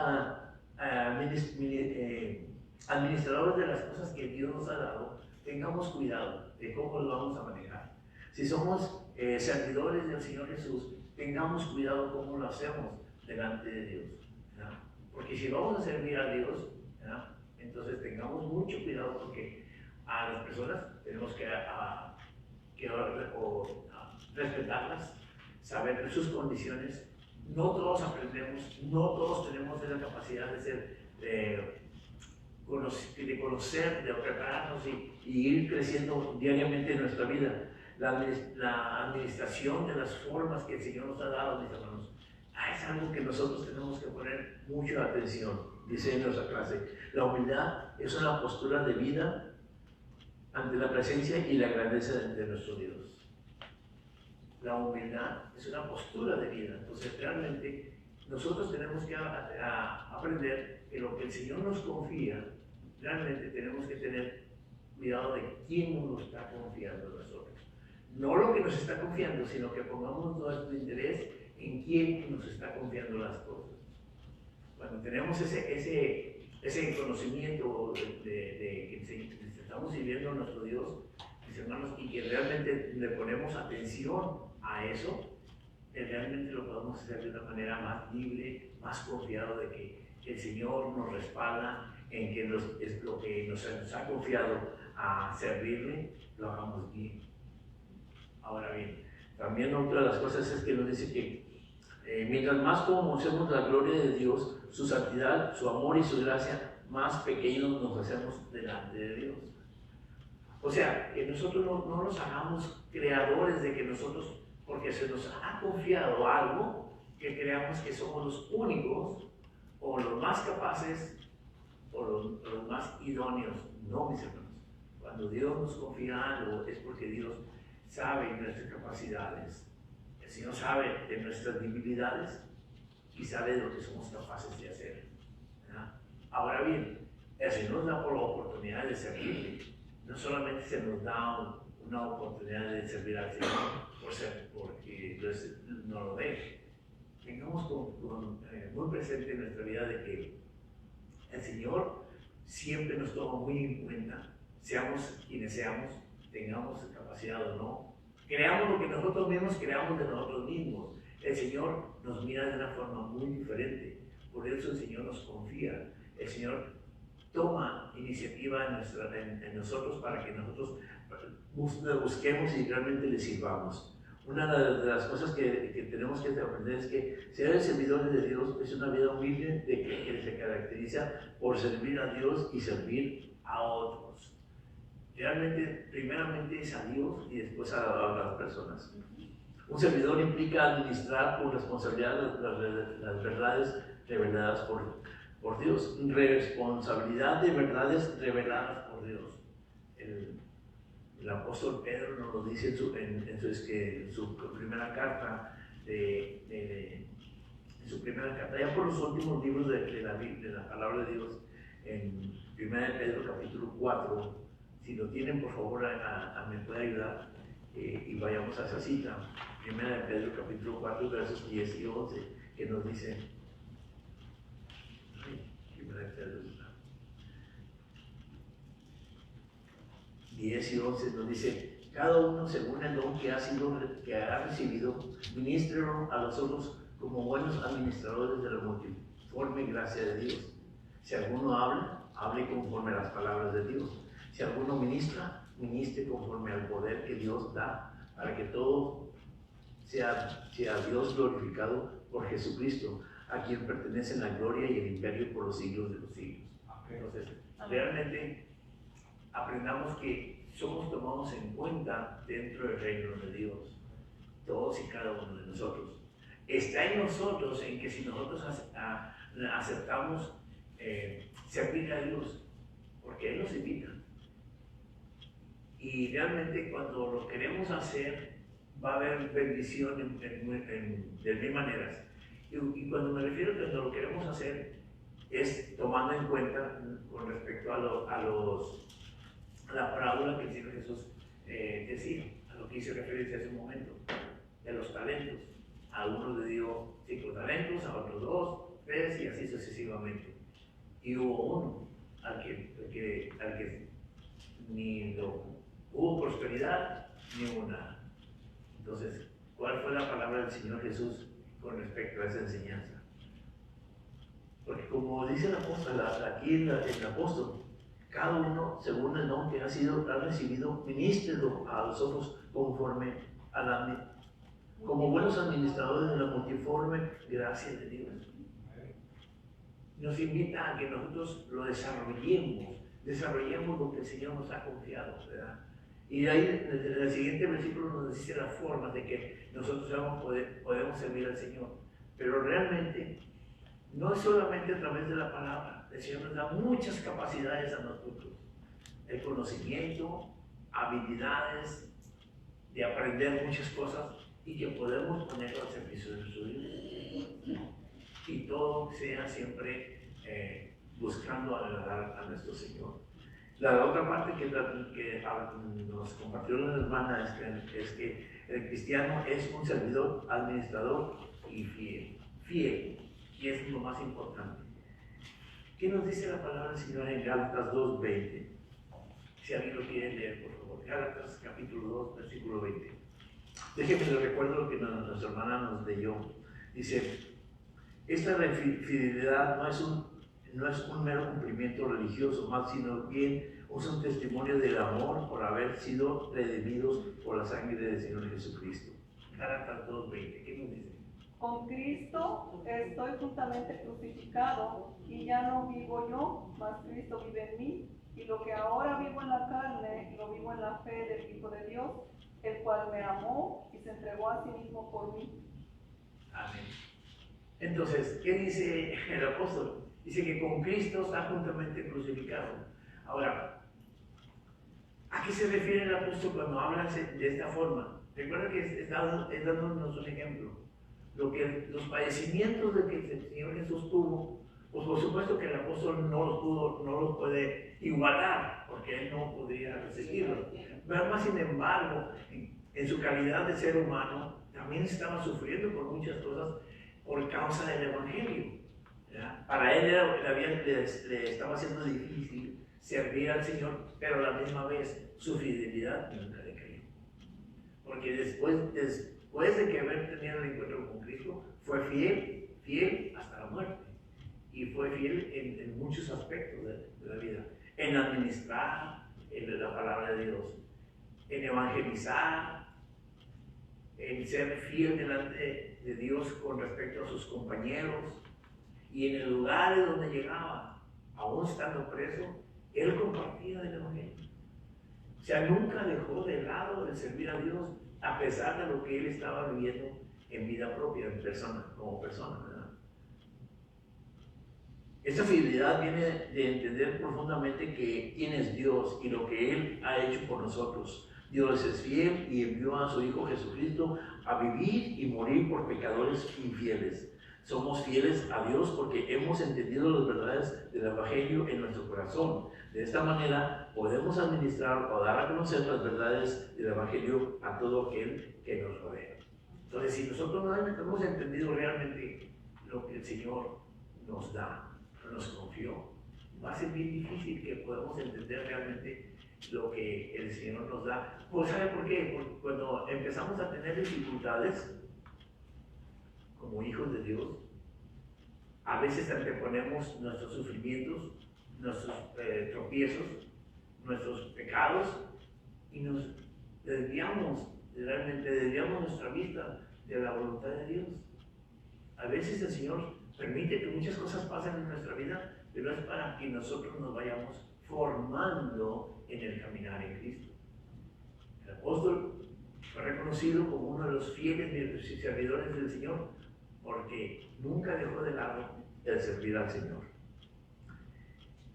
administradores de las cosas que Dios nos ha dado, tengamos cuidado de cómo lo vamos a manejar. Si somos servidores del Señor Jesús, tengamos cuidado cómo lo hacemos delante de Dios, ¿verdad? Porque si vamos a servir a Dios, ¿verdad? Entonces tengamos mucho cuidado, porque a las personas tenemos que respetarlas, saber sus condiciones. No todos aprendemos, no todos tenemos esa capacidad de conocer, de prepararnos y ir creciendo diariamente en nuestra vida. La administración de las formas que el Señor nos ha dado, mis hermanos, es algo que nosotros tenemos que poner mucha atención. Dice en nuestra clase, la humildad es una postura de vida ante la presencia y la grandeza de nuestro Dios. La humildad es una postura de vida. Entonces, realmente, nosotros tenemos que aprender que lo que el Señor nos confía, realmente tenemos que tener cuidado de quién nos lo está confiando a nosotros. No lo que nos está confiando, sino que pongamos nuestro interés en quién nos está confiando las cosas. Cuando tenemos ese conocimiento de que estamos sirviendo a nuestro Dios, mis hermanos, y que realmente le ponemos atención a eso, realmente lo podemos hacer de una manera más libre, más confiado de que el Señor nos respalda en que es lo que nos ha confiado a servirle, lo hagamos bien. Ahora bien, también otra de las cosas es que nos dice que mientras más conocemos la gloria de Dios, su santidad, su amor y su gracia, más pequeños nos hacemos delante de Dios. O sea, que nosotros no nos hagamos creadores de que nosotros, porque se nos ha confiado algo, que creamos que somos los únicos o los más capaces o los más idóneos. No, mis hermanos. Cuando Dios nos confía algo es porque Dios sabe nuestras capacidades. El Señor sabe de nuestras debilidades y sabe de lo que somos capaces de hacer, ¿verdad? Ahora bien, el Señor nos da por la oportunidad de servirle. No solamente se nos da una oportunidad de servir al Señor porque no lo ve. Tengamos muy presente en nuestra vida de que el Señor siempre nos toma muy en cuenta, seamos quienes seamos, tengamos capacidad o no. Creamos lo que nosotros mismos creamos de nosotros mismos. El Señor nos mira de una forma muy diferente. Por eso el Señor nos confía. El Señor toma iniciativa en nosotros para que nosotros busquemos y realmente le sirvamos. Una de las cosas que tenemos que aprender es que ser servidores de Dios es una vida humilde que se caracteriza por servir a Dios y servir a otros. Realmente, primeramente es a Dios y después a las personas. Un servidor implica administrar con responsabilidad las verdades reveladas por Dios. Responsabilidad de verdades reveladas por Dios. El apóstol Pedro nos lo dice en su primera carta, en su primera carta, ya por los últimos libros de la palabra de Dios, en 1 Pedro capítulo 4. Si lo tienen, por favor, me puede ayudar y vayamos a esa cita. 1 Pedro capítulo 4, versos 10 y 11, que nos dice, 1 Pedro 10 y 11 nos dice, cada uno según el don que ha recibido, ministrelo a los otros como buenos administradores de la multiforme gracia de Dios. Si alguno habla, hable conforme a las palabras de Dios. Si alguno ministra, ministre conforme al poder que Dios da, para que todo sea Dios glorificado por Jesucristo, a quien pertenecen la gloria y el imperio por los siglos de los siglos. Entonces, realmente aprendamos que somos tomados en cuenta dentro del reino de Dios, todos y cada uno de nosotros. Está en nosotros en que si nosotros aceptamos servir a Dios, porque Él nos invita. Y realmente cuando lo queremos hacer, va a haber bendición de mil maneras. Y cuando me refiero a cuando lo queremos hacer, es tomando en cuenta con respecto a la parábola que el Señor Jesús decía, a lo que hice referencia hace un momento, de los talentos. A uno le dio 5 talentos, a otros 2, 3 y así sucesivamente. Y hubo uno al que ni hubo prosperidad ni hubo nada. Entonces, ¿cuál fue la palabra del Señor Jesús con respecto a esa enseñanza? Porque como dice el apóstol, aquí el apóstol, cada uno según el don que ha recibido, ministrelo a los otros conforme como buenos administradores de la multiforme gracia de Dios. Nos invita a que nosotros lo desarrollemos lo que el Señor nos ha confiado, ¿verdad? Y de ahí, en el siguiente versículo nos dice las formas de que nosotros podemos servir al Señor. Pero realmente, no es solamente a través de la palabra. El Señor nos da muchas capacidades a nosotros. El conocimiento, habilidades de aprender muchas cosas y que podemos ponerlo al servicio de su vida. Y todo sea siempre buscando agradar a nuestro Señor. La otra parte que nos compartió la hermana es que el cristiano es un servidor, administrador y fiel, y es lo más importante. ¿Qué nos dice la palabra del Señor en Gálatas 2:20? Si alguien lo quiere leer, por favor. Gálatas capítulo 2, versículo 20. Déjenme les recuerdo lo que nuestra hermana nos leyó. Dice, esta fidelidad no es un mero cumplimiento religioso, más sino bien es un testimonio del amor por haber sido redimidos por la sangre del Señor Jesucristo. Gálatas 2:20, ¿qué nos dice? Con Cristo estoy juntamente crucificado y ya no vivo yo, mas Cristo vive en mí. Y lo que ahora vivo en la carne, lo vivo en la fe del Hijo de Dios, el cual me amó y se entregó a sí mismo por mí. Amén. Entonces, ¿qué dice el apóstol? Dice que con Cristo está juntamente crucificado. Ahora, ¿a qué se refiere el apóstol cuando habla de esta forma? Recuerda que es dándonos un ejemplo. Los padecimientos de que el Señor Jesús tuvo, Pues por supuesto que el apóstol no los puede igualar, porque él no podría resistirlos. Pero más sin embargo, en su calidad de ser humano, también estaba sufriendo por muchas cosas por causa del Evangelio. ¿Ya? Para él le estaba haciendo difícil servir al Señor, pero a la misma vez su fidelidad nunca decayó. Porque después de que haber tenido el encuentro con Cristo, fue fiel hasta la muerte. Y fue fiel en muchos aspectos de la vida. En administrar la palabra de Dios, en evangelizar, en ser fiel delante de Dios con respecto a sus compañeros, y en el lugar donde llegaba, aún estando preso, él compartía del Evangelio. O sea, nunca dejó de lado de servir a Dios, a pesar de lo que él estaba viviendo en vida propia, como persona, ¿verdad? Esta fidelidad viene de entender profundamente que quién es Dios y lo que Él ha hecho por nosotros. Dios es fiel y envió a su Hijo Jesucristo a vivir y morir por pecadores infieles. Somos fieles a Dios porque hemos entendido las verdades del Evangelio en nuestro corazón. De esta manera podemos administrar o dar a conocer las verdades del Evangelio a todo aquel que nos rodea. Entonces, si nosotros no hemos entendido realmente lo que el Señor nos da, nos confió, va a ser bien difícil que podamos entender realmente lo que el Señor nos da. Pues ¿sabe por qué? Porque cuando empezamos a tener dificultades como hijos de Dios, a veces anteponemos nuestros sufrimientos, nuestros tropiezos, nuestros pecados, y nos desviamos nuestra vista de la voluntad de Dios. A veces el Señor permite que muchas cosas pasen en nuestra vida, pero es para que nosotros nos vayamos formando en el caminar en Cristo. El apóstol fue reconocido como uno de los fieles servidores del Señor, porque nunca dejó de lado el servir al Señor.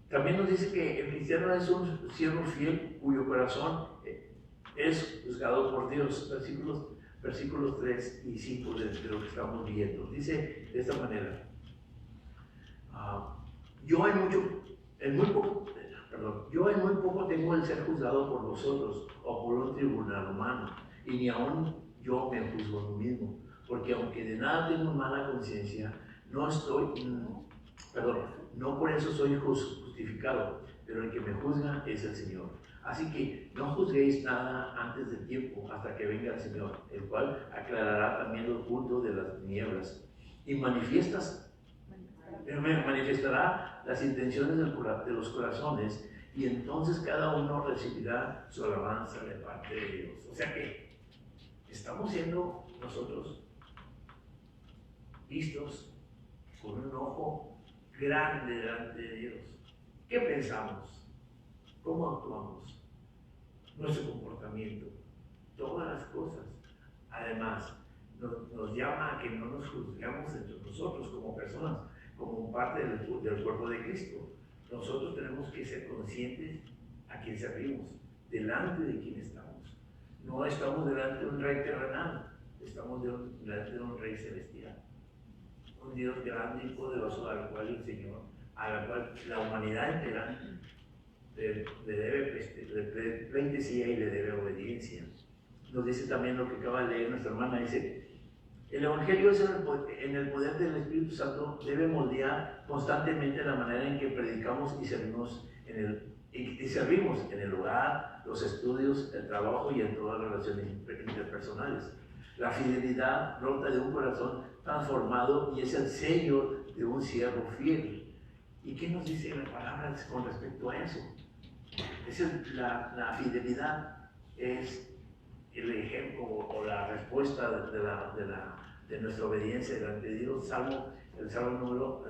También nos dice que el cristiano es un siervo fiel cuyo corazón es juzgado por Dios. Versículos 3 y 5 de lo que estamos viendo. Dice de esta manera: yo en muy poco tengo el ser juzgado por vosotros o por un tribunal humano, y ni aún yo me juzgo a mí mismo, porque aunque de nada tengo mala conciencia, no por eso soy justificado, pero el que me juzga es el Señor. Así que no juzguéis nada antes del tiempo, hasta que venga el Señor, el cual aclarará también lo oculto de las tinieblas y manifestará las intenciones de los corazones, y entonces cada uno recibirá su alabanza de parte de Dios. O sea que estamos siendo nosotros vistos con un ojo grande delante de Dios. ¿Qué pensamos? ¿Cómo actuamos? Nuestro comportamiento, todas las cosas. Además, nos llama a que no nos juzguemos entre nosotros como personas, como parte del cuerpo de Cristo. Nosotros tenemos que ser conscientes a quién servimos, delante de quién estamos. No estamos delante de un rey terrenal, estamos delante de un rey celestial. Un Dios grande y poderoso a la cual la humanidad entera le debe pleitesía y le debe obediencia. Nos dice también lo que acaba de leer nuestra hermana, dice: el Evangelio es en el poder del Espíritu Santo, debe moldear constantemente la manera en que predicamos y servimos en el hogar, los estudios, el trabajo y en todas las relaciones interpersonales. La fidelidad brota de un corazón transformado y es el sello de un siervo fiel. ¿Y qué nos dice la palabra con respecto a eso? La fidelidad es el ejemplo o la respuesta de nuestra obediencia delante de Dios. El Salmo número,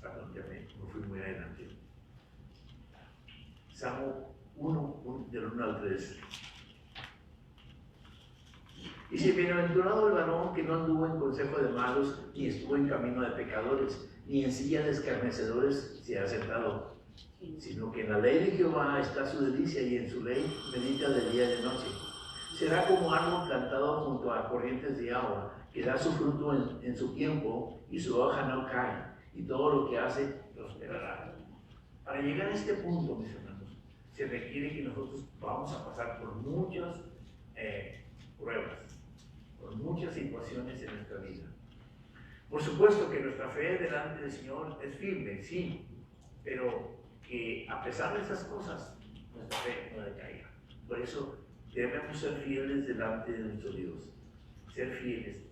perdón, ya me fui muy adelante. Salmo 1, del 1 al 3. Dice: bienaventurado el varón que no anduvo en consejo de malos, ni estuvo en camino de pecadores, ni en silla de escarnecedores se ha sentado, sino que en la ley de Jehová está su delicia, y en su ley medita de día y de noche. Será como árbol plantado junto a corrientes de agua, que da su fruto en su tiempo, y su hoja no cae, y todo lo que hace prosperará. Para llegar a este punto, mis hermanos, se requiere que nosotros vamos a pasar por muchas pruebas, por muchas situaciones en nuestra vida. Por supuesto que nuestra fe delante del Señor es firme, sí, pero que a pesar de esas cosas, nuestra fe no decaiga. Por eso debemos ser fieles delante de nuestro Dios, ser fieles,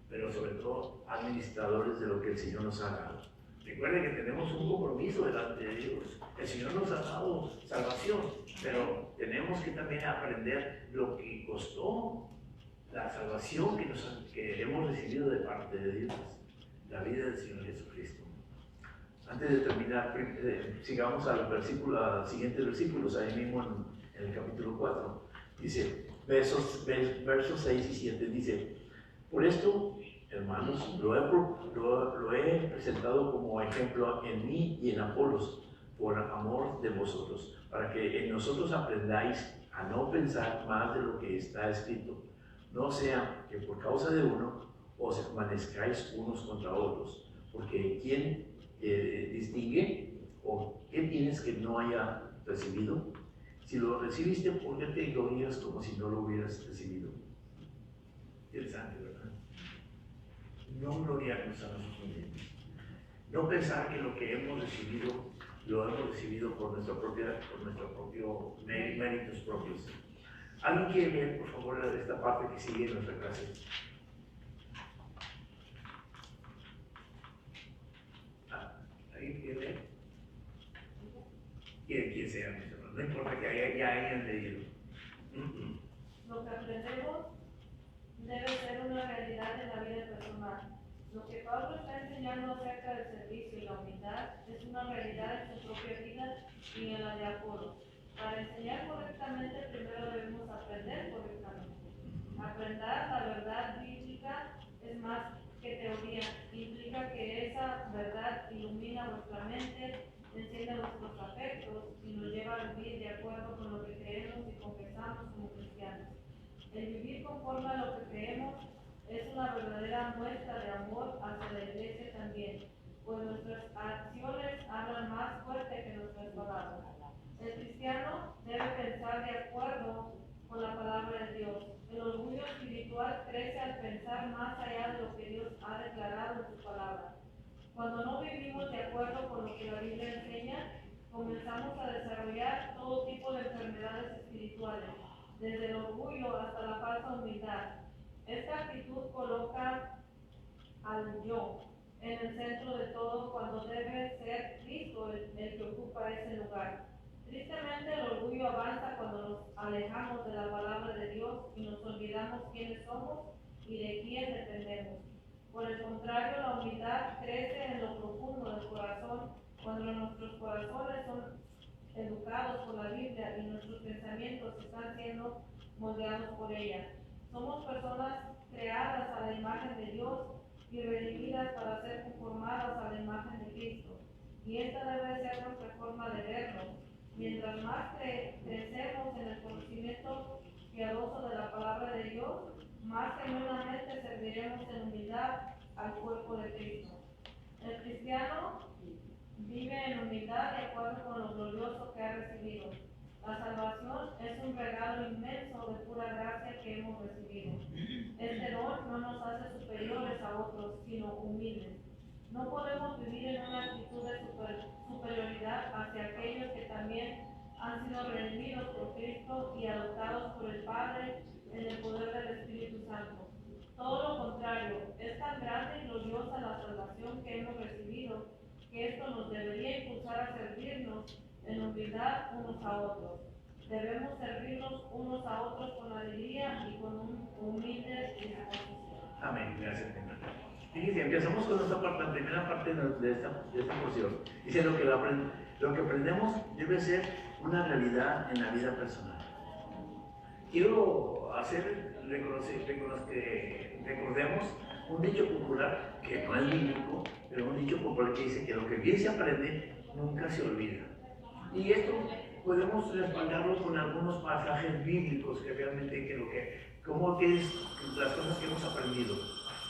pero sobre todo administradores de lo que el Señor nos ha dado. Recuerden que tenemos un compromiso delante de Dios. El Señor nos ha dado salvación, pero tenemos que también aprender lo que costó la salvación que hemos recibido de parte de Dios, la vida del Señor Jesucristo. Antes de terminar, sigamos al siguientes versículos, ahí mismo en el capítulo 4. Dice, versos 6 y 7, dice, por esto, hermanos, lo he presentado como ejemplo en mí y en Apolos, por amor de vosotros, para que en nosotros aprendáis a no pensar más de lo que está escrito, no sea que por causa de uno os amanezcáis unos contra otros, porque ¿quién distingue? ¿O qué tienes que no haya recibido? Si lo recibiste, ¿por qué te glorías como si no lo hubieras recibido? Interesante, ¿verdad? No gloriarnos a nosotros mismos. No pensar que lo que hemos recibido, lo hemos recibido por nuestros propios méritos propios. ¿Alguien quiere leer, por favor, esta parte que sigue en nuestra clase? ¿Alguien quiere leer? Quien sea, mis hermanos. No importa que ya hayan leído. Lo que aprendemos debe ser una realidad en la vida personal. Lo que Pablo está enseñando acerca del servicio y la humildad es una realidad en su propia vida y en la de Apolo. Para enseñar correctamente, primero debemos aprender correctamente. Aprender la verdad bíblica es más que teoría. Implica que esa verdad ilumina nuestra mente, enciende nuestros afectos y nos lleva a vivir de acuerdo con lo que creemos y confesamos como cristianos. El vivir conforme a lo que creemos es una verdadera muestra de amor hacia la iglesia también, pues nuestras acciones hablan más fuerte que nuestras palabras. El cristiano debe pensar de acuerdo con la palabra de Dios. El orgullo espiritual crece al pensar más allá de lo que Dios ha declarado en su palabra. Cuando no vivimos de acuerdo con lo que la Biblia enseña, comenzamos a desarrollar todo tipo de enfermedades espirituales, desde el orgullo hasta la falsa humildad. Esta actitud coloca al yo en el centro de todo cuando debe ser Cristo el que ocupa ese lugar. Tristemente, el orgullo avanza cuando nos alejamos de la palabra de Dios y nos olvidamos quiénes somos y de quién dependemos. Por el contrario, la humildad crece en lo profundo del corazón cuando nuestros corazones son educados por la Biblia y nuestros pensamientos están siendo moldeados por ella. Somos personas creadas a la imagen de Dios y redimidas para ser conformadas a la imagen de Cristo. Y esta debe ser nuestra forma de vernos. Mientras más crecemos en el conocimiento piadoso de la palabra de Dios, más genuinamente serviremos en humildad al cuerpo de Cristo. El cristiano vive en humildad de acuerdo con lo glorioso que ha recibido. La salvación es un regalo inmenso de pura gracia que hemos recibido. Este don no nos hace superiores a otros, sino humildes. No podemos vivir en una actitud de superioridad hacia aquellos que también han sido redimidos por Cristo y adoptados por el Padre en el poder del Espíritu Santo. Todo lo contrario, es tan grande y gloriosa la salvación que hemos recibido que esto nos debería impulsar a servirnos en humildad unos a otros. Debemos servirnos unos a otros con alegría y con un humilde disposición. Amén. Gracias, hermano. Fíjense, empezamos con esta parte, la primera parte de esta porción. Dice lo que aprendemos debe ser una realidad en la vida personal. Quiero que recordemos un dicho popular que no es bíblico, pero un dicho popular que dice que lo que bien se aprende nunca se olvida. Y esto podemos respaldarlo con algunos pasajes bíblicos que realmente cómo es las cosas que hemos aprendido.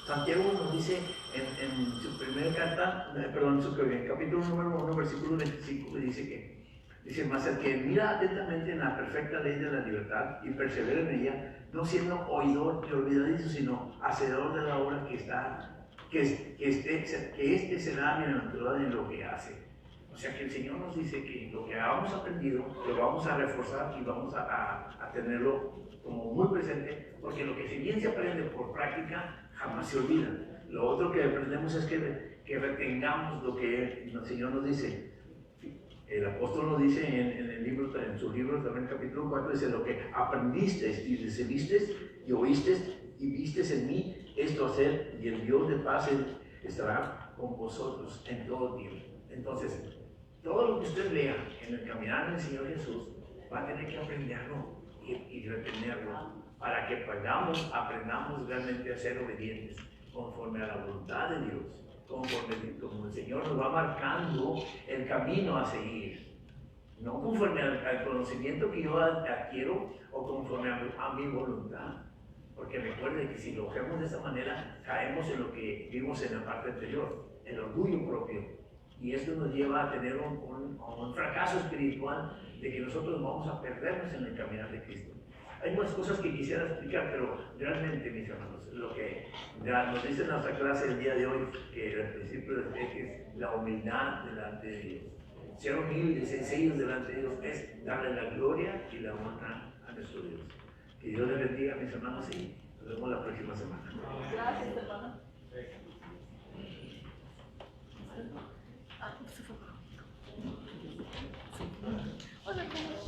Santiago nos dice en su primera carta, perdón, en capítulo número 1, versículo 25, dice, más el que mira atentamente en la perfecta ley de la libertad y persevera en ella, no siendo oidor y olvidadizo, sino hacedor de la obra que este será bienaventurado en lo que hace. O sea que el Señor nos dice que lo que hayamos aprendido lo vamos a reforzar y vamos a tenerlo como muy presente, porque lo que si bien se aprende por práctica, jamás se olvida. Lo otro que aprendemos es que retengamos lo que el Señor nos dice. El apóstol nos dice en su libro también, capítulo 4, dice: lo que aprendiste y recibiste y oíste y viste en mí, esto hacer, y el Dios de paz estará con vosotros en todo tiempo. Entonces, todo lo que usted vea en el caminar del Señor Jesús, va a tener que aprenderlo y retenerlo, para que aprendamos realmente a ser obedientes, conforme a la voluntad de Dios, como el Señor nos va marcando el camino a seguir, no conforme al conocimiento que yo adquiero o conforme a mi voluntad. Porque recuerde que si lo hacemos de esa manera, caemos en lo que vimos en la parte anterior, el orgullo propio. Y esto nos lleva a tener un fracaso espiritual, de que nosotros vamos a perdernos en el caminar de Cristo. Hay muchas cosas que quisiera explicar, pero realmente, mis hermanos, lo que ya nos dice en nuestra clase el día de hoy, que el principio es la humildad delante de Dios. Ser humildes, sencillos delante de Dios, es darle la gloria y la honra a nuestro Dios. Que Dios les bendiga, mis hermanos, y nos vemos la próxima semana. Gracias, hermano. Hola, ¿cómo estás?